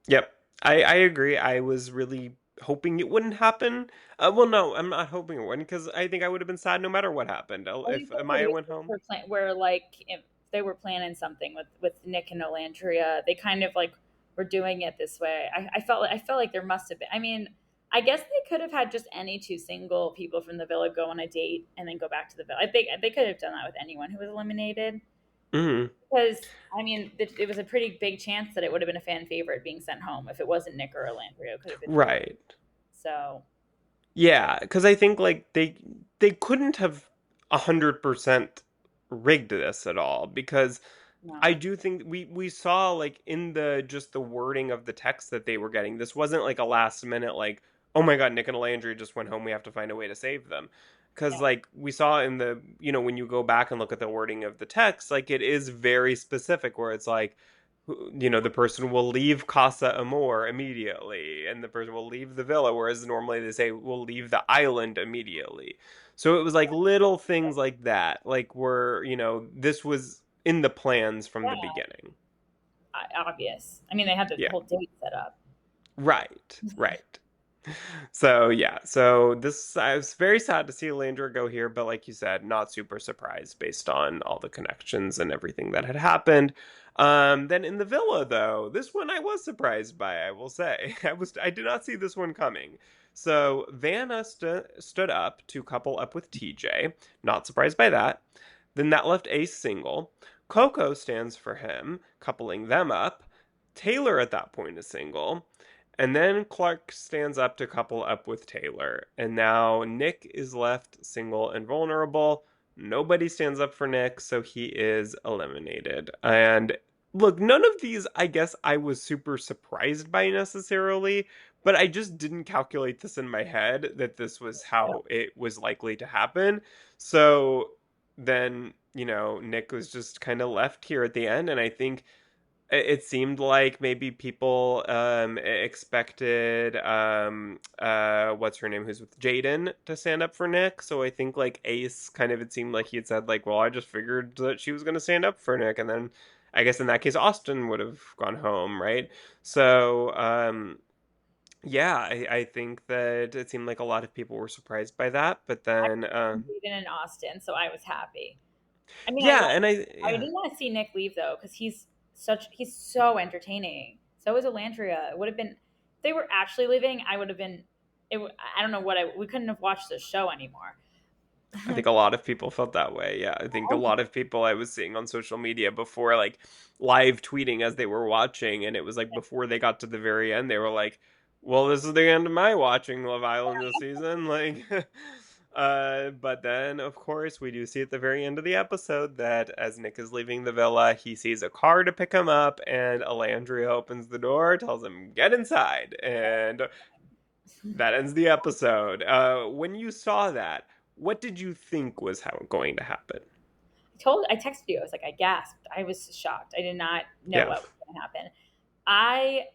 Yep. I agree. I was really hoping it wouldn't happen. Well, no, I'm not hoping it wouldn't because I think I would have been sad no matter what happened. I If think the Amaya went producers home. were like, if they were planning something with Nick and Olandria. They kind of like were doing it this way. I felt like there must have been. I mean, I guess they could have had just any two single people from the villa go on a date and then go back to the villa. I think they could have done that with anyone who was eliminated. Mhm. Because I mean, it was a pretty big chance that it would have been a fan favorite being sent home if it wasn't Nick or Olandria. It could have been both. Right. So Yeah, because I think like they couldn't have 100% rigged this at all because I no, do think we saw like in the just the wording of the text that they were getting. This wasn't like a last minute like, oh my God, Nick and Landry just went home. We have to find a way to save them. Because yeah, like we saw in the when you go back and look at the wording of the text, like it is very specific where it's like the person will leave Casa Amor immediately, and the person will leave the villa, whereas normally they say we'll leave the island immediately. So it was like little things like that, like where this was in the plans from the yeah, beginning. obvious. I mean, they had the Yeah, whole date set up. right, right. So yeah, so this I was very sad to see Landra go here, but like you said, not super surprised based on all the connections and everything that had happened. Then in the villa though, this one I was surprised by, I will say. I did not see this one coming. So Vanna stood up to couple up with TJ, not surprised by that. Then that left Ace single. Coco stands for him, coupling them up. Taylor at that point is single. And then Clark stands up to couple up with Taylor. And now Nick is left single and vulnerable. Nobody stands up for Nick, so he is eliminated. And look, none of these, I guess, I was super surprised by necessarily, but I just didn't calculate this in my head that this was Yeah. how it was likely to happen. So then, Nick was just kind of left here at the end. And I think it seemed like maybe people expected what's her name who's with Jaden to stand up for Nick. So I think like Ace kind of it seemed like he had said like, well, I just figured that she was going to stand up for Nick, and then I guess in that case Austin would have gone home, right? So yeah, I think that it seemed like a lot of people were surprised by that, but I then competed in Austin, so I was happy. I mean, yeah, and I I yeah. didn't want to see Nick leave though because he's so entertaining. So is Elandria. It would have been if they were actually leaving. I would have been. I don't know what we couldn't have watched the show anymore. I think a lot of people felt that way. Yeah, I think a lot of people I was seeing on social media before, like live tweeting as they were watching, and it was like before they got to the very end, they were like, "Well, this is the end of my watching Love Island this season." Like, but then of course we do see at the very end of the episode that as Nick is leaving the villa, he sees a car to pick him up, and Alandria opens the door, tells him get inside, and that ends the episode. When you saw that, what did you think was how going to happen? I texted you. I was like, I gasped. I was shocked. I did not know Yeah. what was going to happen. I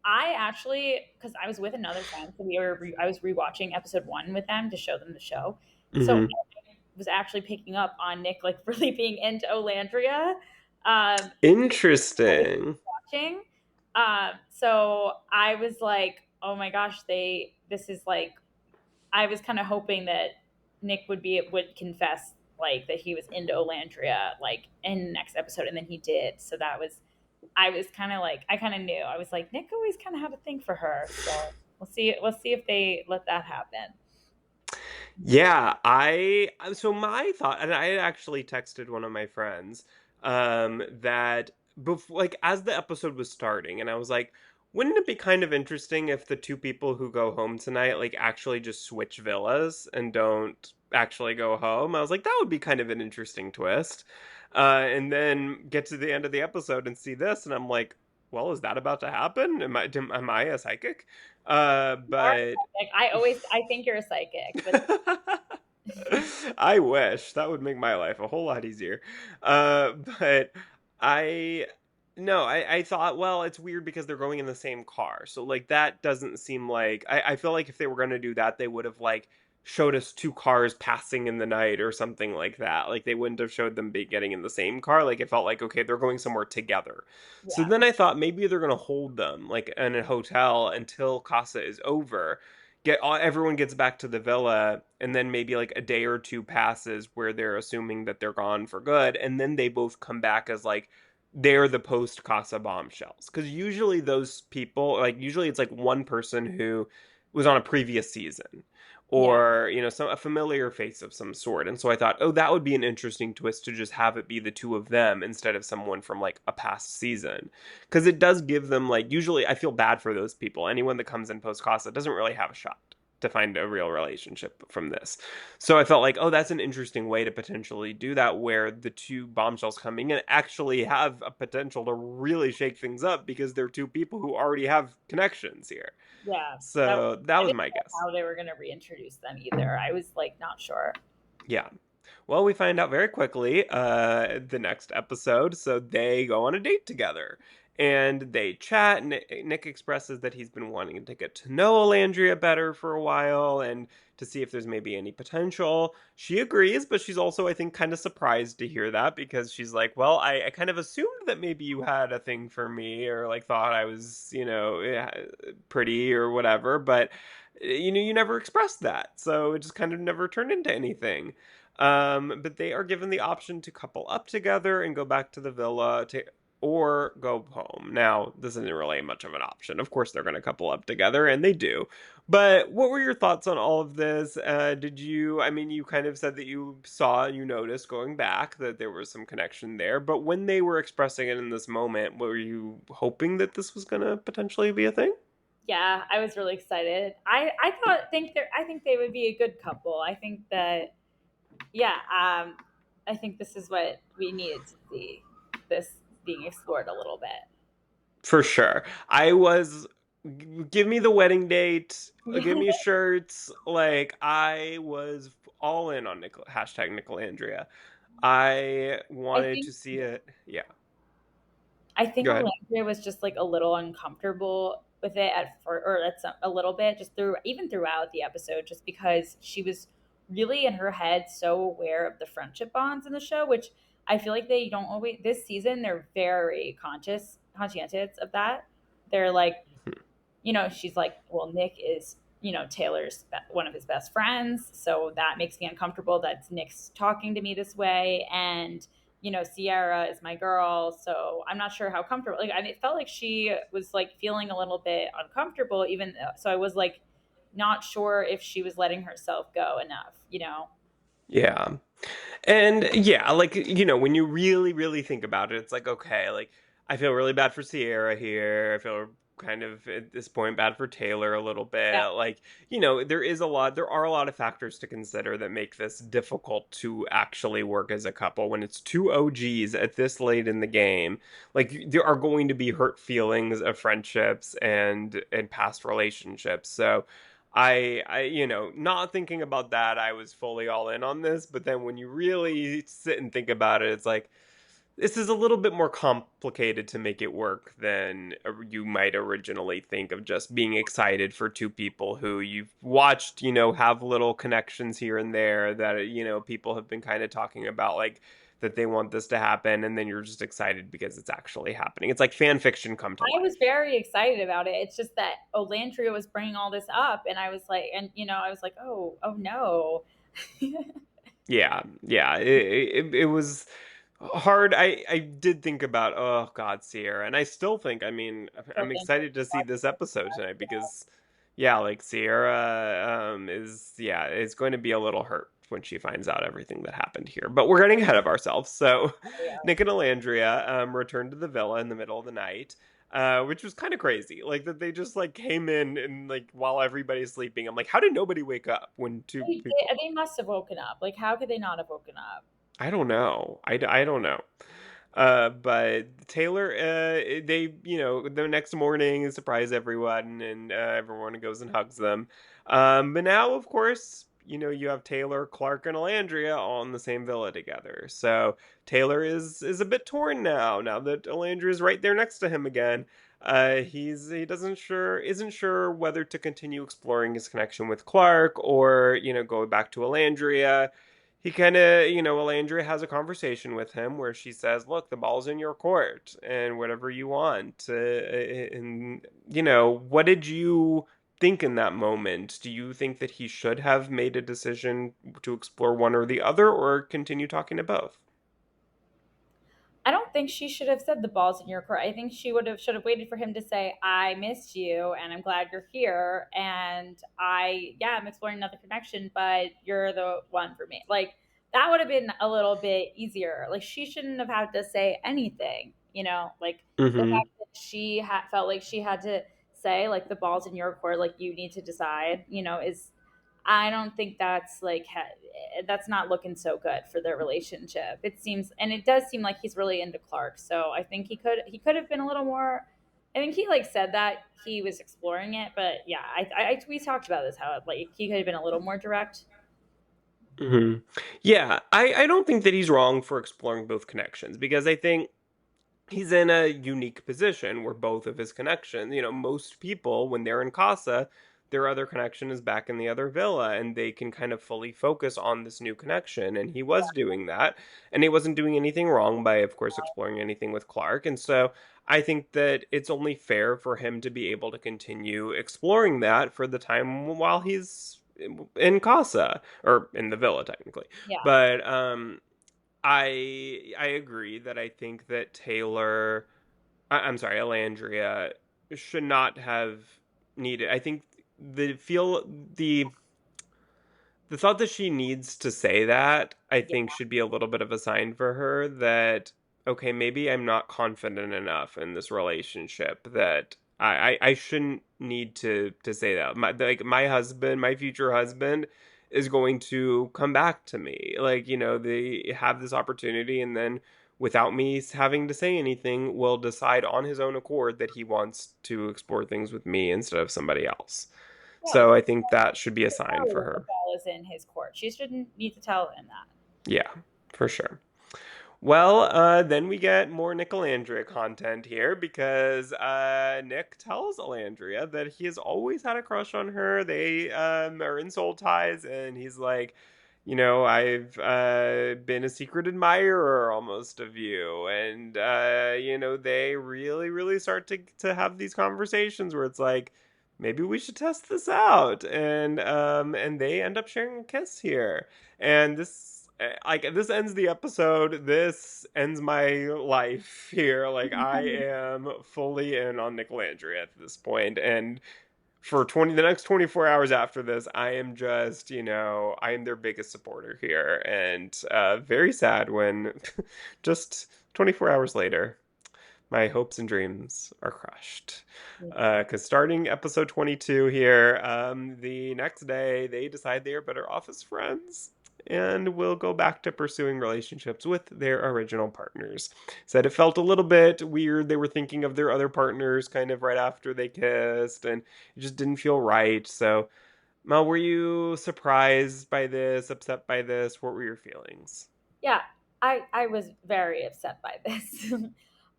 I actually, because I was with another friend, so I was rewatching episode one with them to show them the show. So Hmm. I was actually picking up on Nick like really being into Olandria. I was Interesting. watching. So I was like, oh my gosh, this is like I was kind of hoping that Nick would confess like that he was into Olandria like in the next episode, and then he did. So that was I was kind of like I kind of knew. I was like Nick always kind of had a thing for her. So we'll see. We'll see if they let that happen. Yeah, so my thought, and I had actually texted one of my friends, that before, like, as the episode was starting, and I was like, wouldn't it be kind of interesting if the two people who go home tonight, like, actually just switch villas and don't actually go home? I was like, that would be kind of an interesting twist. And then get to the end of the episode and see this, and I'm like, well, is that about to happen? Am I a psychic? You are But psychic. I think you're a psychic, but I wish that would make my life a whole lot easier. But I no, I thought, well, it's weird because they're going in the same car. So like that doesn't seem like I feel like if they were gonna do that, they would have like showed us two cars passing in the night or something like that. Like they wouldn't have showed them be getting in the same car. Like it felt like, okay, they're going somewhere together. So Yeah. then I thought maybe they're gonna hold them like in a hotel until Casa is over. Everyone gets back to the villa, and then maybe like a day or two passes where they're assuming that they're gone for good, and then they both come back as like they're the post Casa bombshells. Because usually those people, like usually it's like one person who was on a previous season, Yeah. or some a familiar face of some sort. And so I thought, oh, that would be an interesting twist to just have it be the two of them instead of someone from like a past season, because it does give them, like, usually I feel bad for those people. Anyone that comes in post Casa doesn't really have a shot to find a real relationship from this. So I felt like, oh, that's an interesting way to potentially do that, where the two bombshells coming in actually have a potential to really shake things up because they're two people who already have connections here. Yeah. That So that I was didn't my know guess. how they were gonna reintroduce them either. I was like not sure. Yeah. Well, we find out very quickly the next episode. So they go on a date together and they chat. Nick expresses that he's been wanting to get to know Alandria better for a while and to see if there's maybe any potential. She agrees, but she's also, I think, kind of surprised to hear that, because she's like, well, I kind of assumed that maybe you had a thing for me, or like thought I was, pretty or whatever, but you never expressed that. So it just kind of never turned into anything. But they are given the option to couple up together and go back to the villa or go home. Now, this isn't really much of an option. Of course, they're going to couple up together, and they do. But what were your thoughts on all of this? I mean, you kind of said that you saw and you noticed going back that there was some connection there. But when they were expressing it in this moment, were you hoping that this was going to potentially be a thing? Yeah, I was really excited. I think they would be a good couple. I think that yeah, I think this is what we needed to see, this being explored a little bit. For sure. I was give me the wedding date, give Yeah. me shirts. Like I was all in on hashtag Nicolandria. I I wanted think to see it. Yeah. I think Go ahead. Olandria was just like a little uncomfortable with it at first, or at a little bit, just throughout the episode, just because she was really in her head so aware of the friendship bonds in the show, which I feel like they don't always. This season, they're very conscientious of that. They're like, she's like, well, Nick is, Taylor's one of his best friends. So that makes me uncomfortable that Nick's talking to me this way. And, Sierra is my girl. So I'm not sure how comfortable, like, it felt like she was like feeling a little bit uncomfortable, even though, so I was like, not sure if she was letting herself go enough. Yeah. And yeah, like, when you really, really think about it, it's like, okay, like, I feel really bad for Sierra here. I feel kind of at this point bad for Taylor a little Yeah. bit. Like, there are a lot of factors to consider that make this difficult to actually work as a couple when it's two OGs at this late in the game. Like, there are going to be hurt feelings of friendships and past relationships. So, not thinking about that, I was fully all in on this. But then when you really sit and think about it, it's like, this is a little bit more complicated to make it work than you might originally think, of just being excited for two people who you've watched, have little connections here and there that, people have been kind of talking about, like, that they want this to happen. And then you're just excited because it's actually happening. It's like fan fiction come to I was life. very excited about it. It's just that Olandria was bringing all this up, and I was like, I was like, oh no. Yeah, yeah, it was hard. I did think about, oh God, Sierra, and I still think. I mean, Still I'm think excited to see this episode tonight because, yeah, like Sierra is going to be a little hurt when she finds out everything that happened here. But we're getting ahead of ourselves. So, yeah. Nick and Alandria return to the villa in the middle of the night. Which was kind of crazy, like that they just like came in and like while everybody's sleeping. I'm like, how did nobody wake up when two people? They must have woken up. Like, how could they not have woken up? I don't know. I don't know. But Taylor, they, the next morning surprise everyone, and everyone goes and hugs them. But now, of course, you have Taylor, Clark, and Alandria all in the same villa together. So Taylor is a bit torn now that Alandria is right there next to him again. He doesn't sure isn't sure whether to continue exploring his connection with Clark or go back to Elandria. He kind of Elandria has a conversation with him where she says, "Look, the ball's in your court, and whatever you want." And what did you think in that moment? Do you think that he should have made a decision to explore one or the other, or continue talking to both? I don't think she should have said the ball's in your court. I think she would have should have waited for him to say, "I missed you, and I'm glad you're here, and I'm exploring another connection, but you're the one for me." Like that would have been a little bit easier. Like she shouldn't have had to say anything, like the Mm-hmm. fact that felt like she had to say like the ball's in your court, like you need to decide, is I don't think that's not looking so good for their relationship. It seems, and it does seem like he's really into Clark. So I think he could have been a little more. I think he like said that he was exploring it, but yeah, we talked about this how like he could have been a little more direct. Hmm. Yeah, I don't think that he's wrong for exploring both connections because I think he's in a unique position where both of his connections, most people, when they're in Casa, their other connection is back in the other villa and they can kind of fully focus on this new connection. And he was doing that. And he wasn't doing anything wrong by, of course, exploring anything with Clark. And so I think that it's only fair for him to be able to continue exploring that for the time while he's in Casa or in the villa, technically. Yeah, But, I agree that I think that I'm sorry, Elandria should not have needed. I think the feel the thought that she needs to say that, I yeah, think should be a little bit of a sign for her that okay, maybe I'm not confident enough in this relationship that I shouldn't need to say that. My husband, my future husband is going to come back to me. Like, they have this opportunity and then without me having to say anything will decide on his own accord that he wants to explore things with me instead of somebody else. yeah. So I think that should be a sign Tell for that the her. ball is in his court. She shouldn't need to tell him that. Yeah, for sure. Well, then we get more Nick Alandria content here because Nick tells Alandria that he has always had a crush on her. They are in soul ties, and he's like, I've been a secret admirer almost of you, and they really, really start to have these conversations where it's like, maybe we should test this out, and they end up sharing a kiss here, and this ends the episode. This ends my life here. Like I am fully in on Nick Landry at this point, and for the next 24 hours after this, I am just I am their biggest supporter here, and very sad when just 24 hours later, my hopes and dreams are crushed. Because starting episode 22 here, the next day they decide they are better off as friends and will go back to pursuing relationships with their original partners. Said it felt a little bit weird. They were thinking of their other partners kind of right after they kissed, and it just didn't feel right. So, Mel, were you surprised by this, upset by this? What were your feelings? Yeah, I was very upset by this.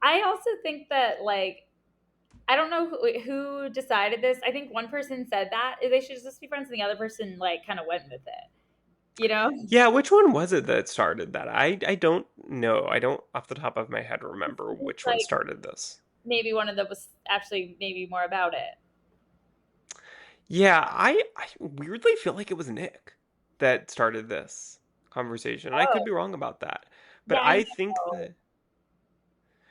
I also think that like I don't know who decided this. I think one person said that they should just be friends, and the other person like kind of went with it. You know, Yeah, which one was it that started that? I don't know. I don't off the top of my head remember which one like started this. maybe one of them was actually maybe more about it. Yeah, I weirdly feel like it was Nick that started this conversation. And I could Oh, be wrong about that. But yeah, I I think know. that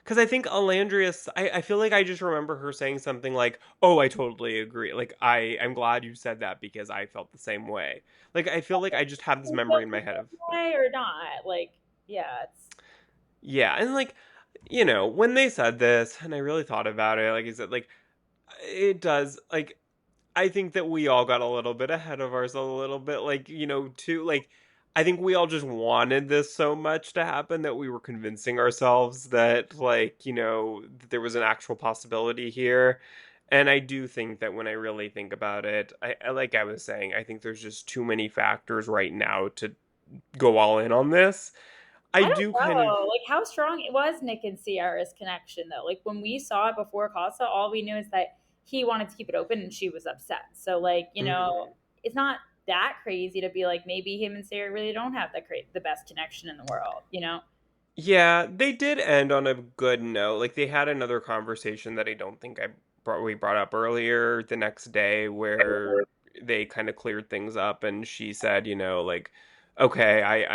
because I think Alandrius, I feel like I just remember her saying something like, "Oh, I totally agree. Like, I'm glad you said that because I felt the same way." Like, I feel like I just have this You memory feel in the my head of, same way or not? Like, yeah, it's yeah, and like, when they said this, and I really thought about it, like I said, like, it does, like, I think that we all got a little bit ahead of ourselves a little bit, like, too, like, I think we all just wanted this so much to happen that we were convincing ourselves that, like, that there was an actual possibility here. And I do think that when I really think about it, like I was saying, I think there's just too many factors right now to go all in on this. I I don't do kind of know, like, how strong it was Nick and Sierra's connection, though. Like, when we saw it before Casa, all we knew is that he wanted to keep it open and she was upset. So, like, mhm. it's not that crazy to be like, maybe him and Sierra really don't have the best connection in the world, you know? Yeah, they did end on a good note. Like they had another conversation that I don't think we brought up earlier the next day where they kind of cleared things up and she said, like, okay,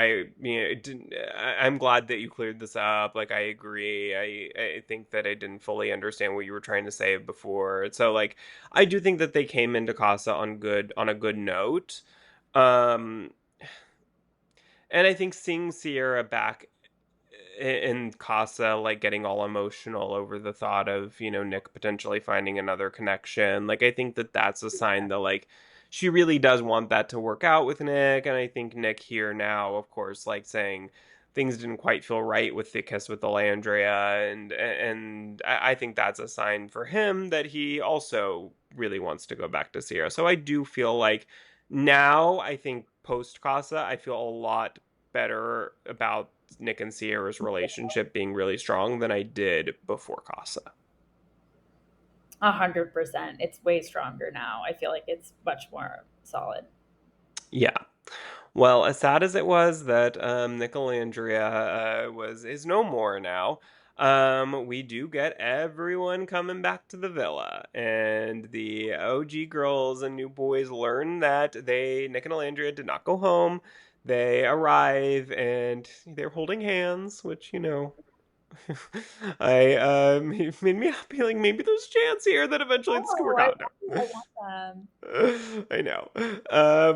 it didn't, I'm glad that you cleared this up. Like I agree. I think that I didn't fully understand what you were trying to say before. So like I do think that they came into Casa on a good note. Um and I think seeing Sierra back in Casa, like getting all emotional over the thought of, Nick potentially finding another connection. Like, I think that that's a sign that, like, she really does want that to work out with Nick. And I think Nick here now, of course, like saying things didn't quite feel right with the kiss with Alandria. And I think that's a sign for him that he also really wants to go back to Sierra. So I do feel like now, I think post Casa, I feel a lot better about Nick and Sierra's relationship being really strong than I did before Casa. 100%. It's way stronger now. I feel like it's much more solid. Yeah. Well, as sad as it was that Nick Alandria is no more now, we do get everyone coming back to the villa, and the OG girls and new boys learn that Nick and Alandria did not go home. They arrive and they're holding hands, which I made me happy. Like maybe there's a chance here that eventually this could Oh, work out. No. I want them. I know.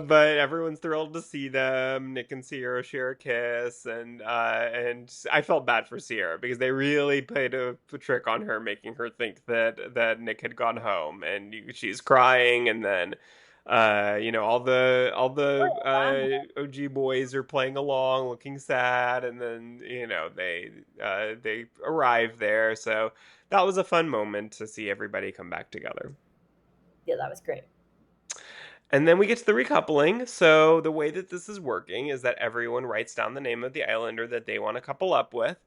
But everyone's thrilled to see them. Nick and Sierra share a kiss, and I felt bad for Sierra because they really played a trick on her, making her think that Nick had gone home, and she's crying, and then. All the OG boys are playing along, looking sad, and then they arrive there. So that was a fun moment to see everybody come back together. Yeah, that was great. And then we get to the recoupling. So the way that this is working is that everyone writes down the name of the islander that they want to couple up with.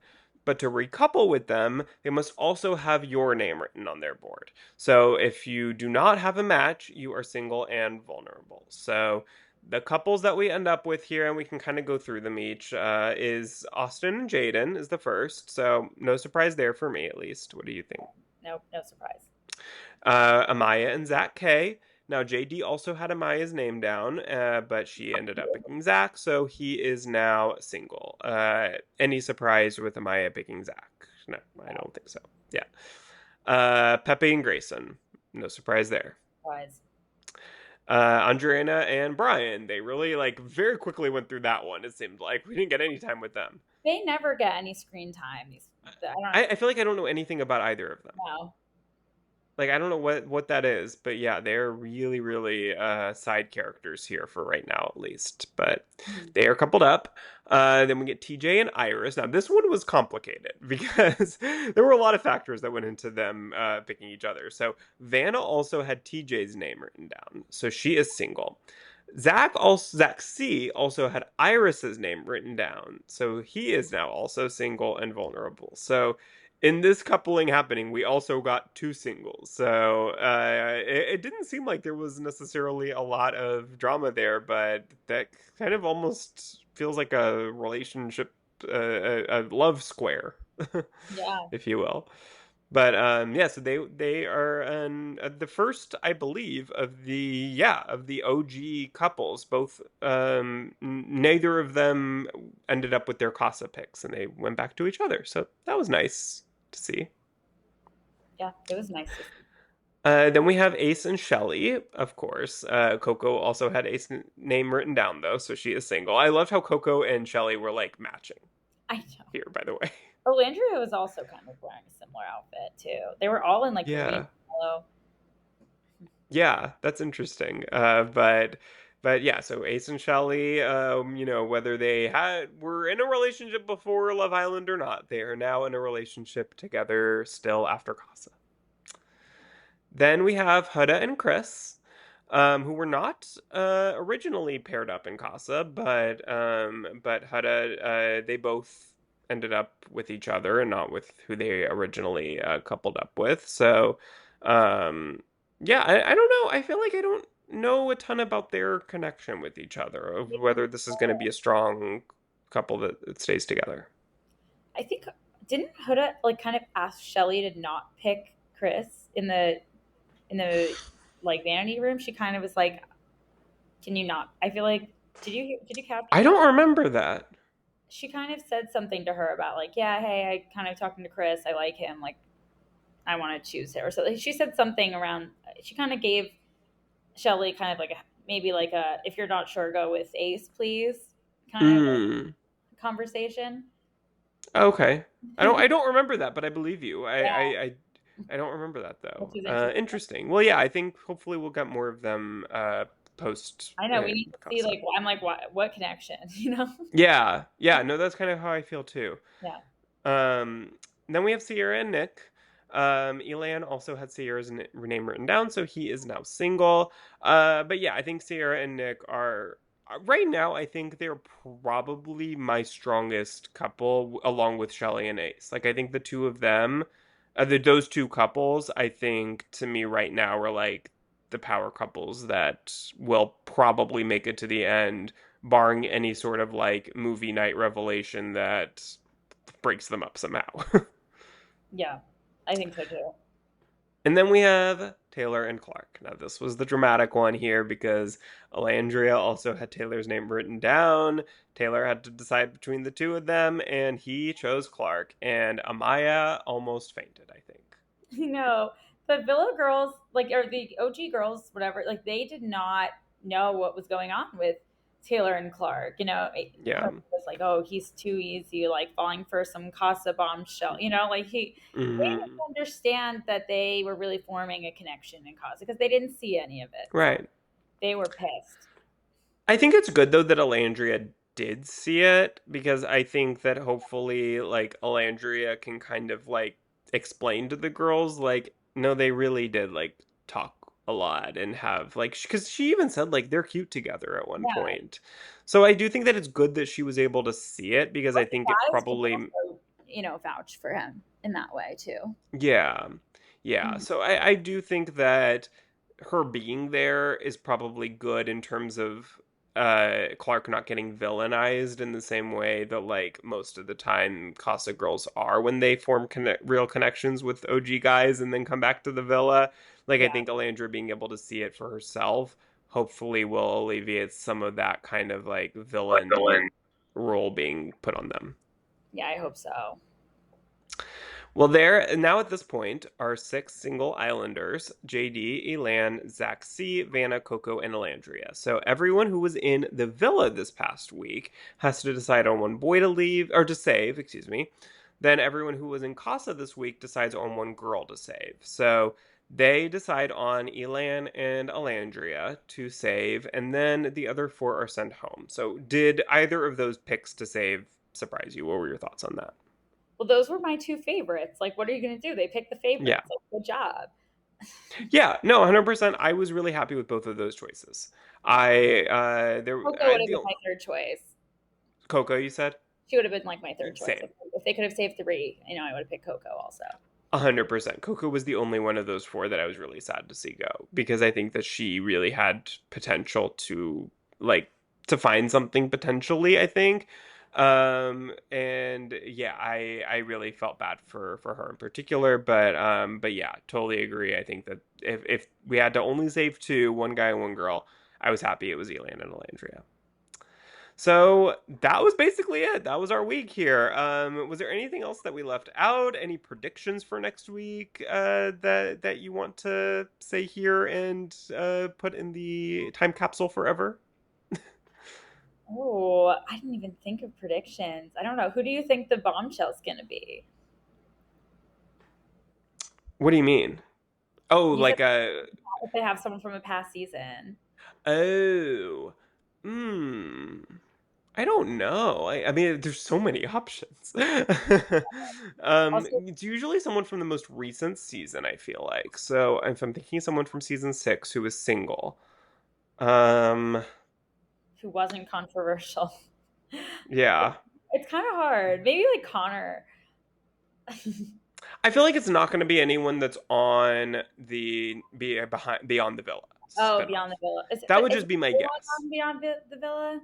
But to recouple with them, they must also have your name written on their board. So if you do not have a match, you are single and vulnerable. So the couples that we end up with here, and we can kind of go through them each, is Austin and Jaden is the first. So no surprise there for me, at least. What do you think? No, no surprise. Amaya and Zach K. Now, JD also had Amaya's name down, but she ended up picking Zach, so he is now single. Any surprise with Amaya picking Zach? No, I don't think so. Yeah. Pepe and Grayson. No surprise there. Surprise. Andreina and Brian. They really, like, very quickly went through that one, it seemed like. We didn't get any time with them. They never get any screen time. I don't I feel like I don't know anything about either of them. know. Like I don't know what that is, but yeah, they're really really side characters here for right now at least. But Mhm. they are coupled up. Then we get TJ and Iris. Now this one was complicated because there were a lot of factors that went into them picking each other. So Vanna also had TJ's name written down, so she is single. Zach C also had Iris's name written down, so he is now also single and vulnerable. So in this coupling happening, we also got two singles. So it didn't seem like there was necessarily a lot of drama there, but that kind of almost feels like a relationship, a love square, Yeah. if you will. But yeah, so they are the first, I believe, of the OG couples. Both neither of them ended up with their Casa picks, and they went back to each other. So that was nice to see. Yeah, it was nice to see. Then we have Ace and Shelly, of course. Coco also had Ace's name written down though, so she is single. I loved how Coco and Shelly were like matching I know. here, by the way. Olandria was also kind of wearing a similar outfit too. They were all in like green Yeah. and yellow. Yeah, that's interesting. But yeah, so Ace and Shelly, whether they were in a relationship before Love Island or not, they are now in a relationship together still after Casa. Then we have Huda and Chris. who were not originally paired up in Casa, but Hada, they both ended up with each other and not with who they originally coupled up with. So, um, yeah, I don't know. I feel like I don't know a ton about their connection with each other, of whether this is going to be a strong couple that stays together. I think didn't Huda like kind of ask Shelly to not pick Chris in the like vanity room? She kind of was like, "Can you not?" I feel like did you I capture that? don't remember that. She kind of said something to her about like, "Yeah, hey, I kind of talking to Chris. I like him. Like, I want to choose him." Or so she said something around. She kind of gave Shelly kind of like a maybe like a if you're not sure, go with Ace, please, kind of Mm. conversation. Okay. I don't remember that, but I believe you. Yeah, I don't remember that which though. is interesting. Interesting. Well, yeah, I think hopefully we'll get more of them post I know we need to see Casa. like I'm like what connection, you know? Yeah. Yeah, no, that's kind of how I feel too. Yeah. Um then we have Sierra and Nick. Elan also had Sierra's name written down, so he is now single. But yeah, I think Sierra and Nick are right now, I think they're probably my strongest couple along with Shelly and Ace. Like I think the two of them, those two couples, I think to me right now are like the power couples that will probably make it to the end, barring any sort of like movie night revelation that breaks them up somehow. Yeah. I think so too. And then we have Taylor and Clark. Now, this was the dramatic one here because Alandria also had Taylor's name written down. Taylor had to decide between the two of them, and he chose Clark. And Amaya almost fainted, I think. You know, the Villa girls, like, or the OG girls, whatever, like, they did not know what was going on with Taylor and Clark. You know, Yeah. Clark was like, oh, he's too easy, like falling for some Casa bombshell. You know, like they didn't Hmm. understand that they were really forming a connection in Casa because they didn't see any of it. So Right. they were pissed. I think it's good, though, that Alandria did see it because I think that hopefully, like, Alandria can kind of, like, explain to the girls, like, no, they really did, like, talk a lot and have, like, because she even said, like, they're cute together at one Yeah. point. So I do think that it's good that she was able to see it because But I the think it guys would probably, also, you know, vouch for him in that way too. yeah. Yeah. Mhm. So I do think that her being there is probably good in terms of Clark not getting villainized in the same way that like most of the time Casa girls are when they form real connections with OG guys and then come back to the villa. Like I Yeah. think Alandra being able to see it for herself hopefully will alleviate some of that kind of like villain role being put on them. Yeah, I hope so. Well, there now at this point are six single islanders: JD, Elan, Zach C, Vanna, Coco, and Elandria. So everyone who was in the villa this past week has to decide on one boy to leave or to save, excuse me. Then everyone who was in Casa this week decides on one girl to save. So they decide on Elan and Elandria to save, and then the other four are sent home. So did either of those picks to save surprise you? What were your thoughts on that? Well, those were my two favorites. Like, what are you going to do? They picked the Yeah. favorites. Like, good job. Yeah, no, 100%. I was really happy with both of those choices. I Coco would have the been my third choice. Coco, you said? She would have been like my third choice. Same. If they could have saved three, you know, I would have picked Coco also. 100%. Coco was the only one of those four that I was really sad to see go because I think that she really had potential to like to find something potentially, I think. And yeah, I really felt bad for her in particular, but yeah, totally agree. I think that if we had to only save two, one guy and one girl, I was happy it was Elan and Elandria. So that was basically it. That was our week here. Was there anything else that we left out? Any predictions for next week that you want to say here and put in the time capsule forever? Oh, I didn't even think of predictions. I don't know. Who do you think the bombshell's going to be? What do you mean? Oh, You said like a if they have someone from a past season. oh, I don't know. I mean, there's so many options. Also, It's usually someone from the most recent season, I feel like. So if I'm thinking someone from season 6 who is single. Um, who wasn't controversial. yeah. It's kind of hard. Maybe like Connor. I feel like it's not going to be anyone that's on the be behind Beyond the Villa Oh, spinoff. Beyond the Villa. Is it, That but would is just it be my everyone guess. on Beyond the Villa?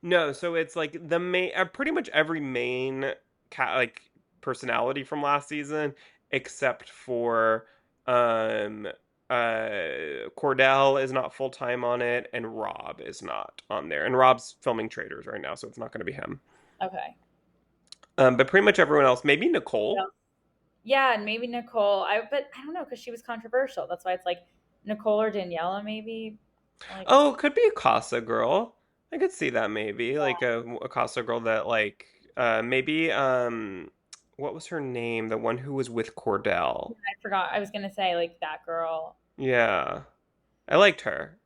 No, so it's like the main, pretty much every main like personality from last season, except for um Cordell is not full time on it, and Rob is not on there, and Rob's filming Traders right now, so it's not going to be him. Okay. But pretty much everyone else, maybe What Nicole. else? Yeah, and maybe Nicole. But I don't know because she was controversial. That's why it's like Nicole or Daniela, maybe. Like, Oh, it could be a Casa girl. I could see that maybe like a Casa girl that like maybe what was her name? The one who was with Cordell. I forgot. I was gonna say like that girl. Yeah. I liked her.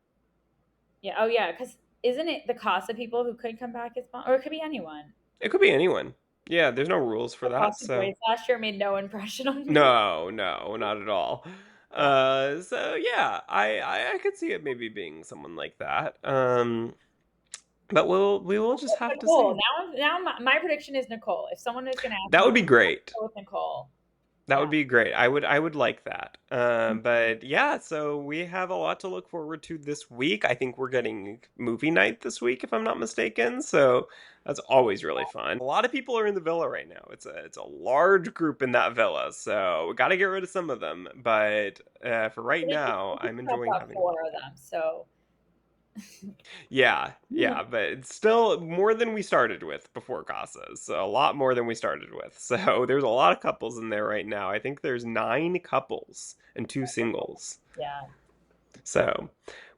Yeah. Oh yeah. Because isn't it the Casa people who could come back as mom, or it could be anyone? It could be anyone. Yeah, there's no rules for The that, Casa so Boys last year made no impression on me. no, no, not at all. Yeah. So yeah, I could see it maybe being someone like that. But we will just have to Nicole. see. Now my prediction is Nicole. If someone is gonna ask That me, would be great. go with Nicole. That Yeah. would be great. I would like that. But yeah, so we have a lot to look forward to this week. I think we're getting movie night this week, if I'm not mistaken. So that's always really fun. A lot of people are in the villa right now. It's a large group in that villa, so we got to get rid of some of them. But for right now, We I'm talk enjoying about having a four lot of of fun. them. So Yeah, yeah, but it's still more than we started with before Casas. So a lot more than we started with. So there's a lot of couples in there right now. I think there's 9 couples and 2 singles. yeah. So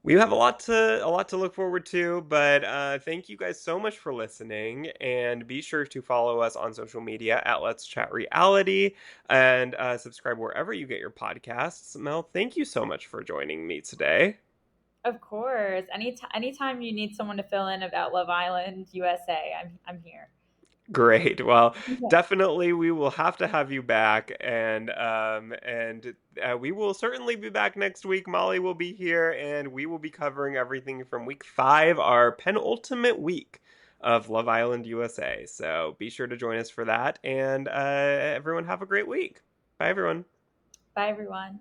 we have a lot to look forward to. But thank you guys so much for listening, and be sure to follow us on social media at Let's Chat Reality, and subscribe wherever you get your podcasts. Mel, thank you so much for joining me today. Of course. Anytime you need someone to fill in about Love Island USA, I'm here. Great. Well, Yeah. definitely we will have to have you back, and we will certainly be back next week. Molly will be here, and we will be covering everything from week 5, our penultimate week of Love Island USA. So be sure to join us for that, and everyone have a great week. Bye, everyone. Bye everyone.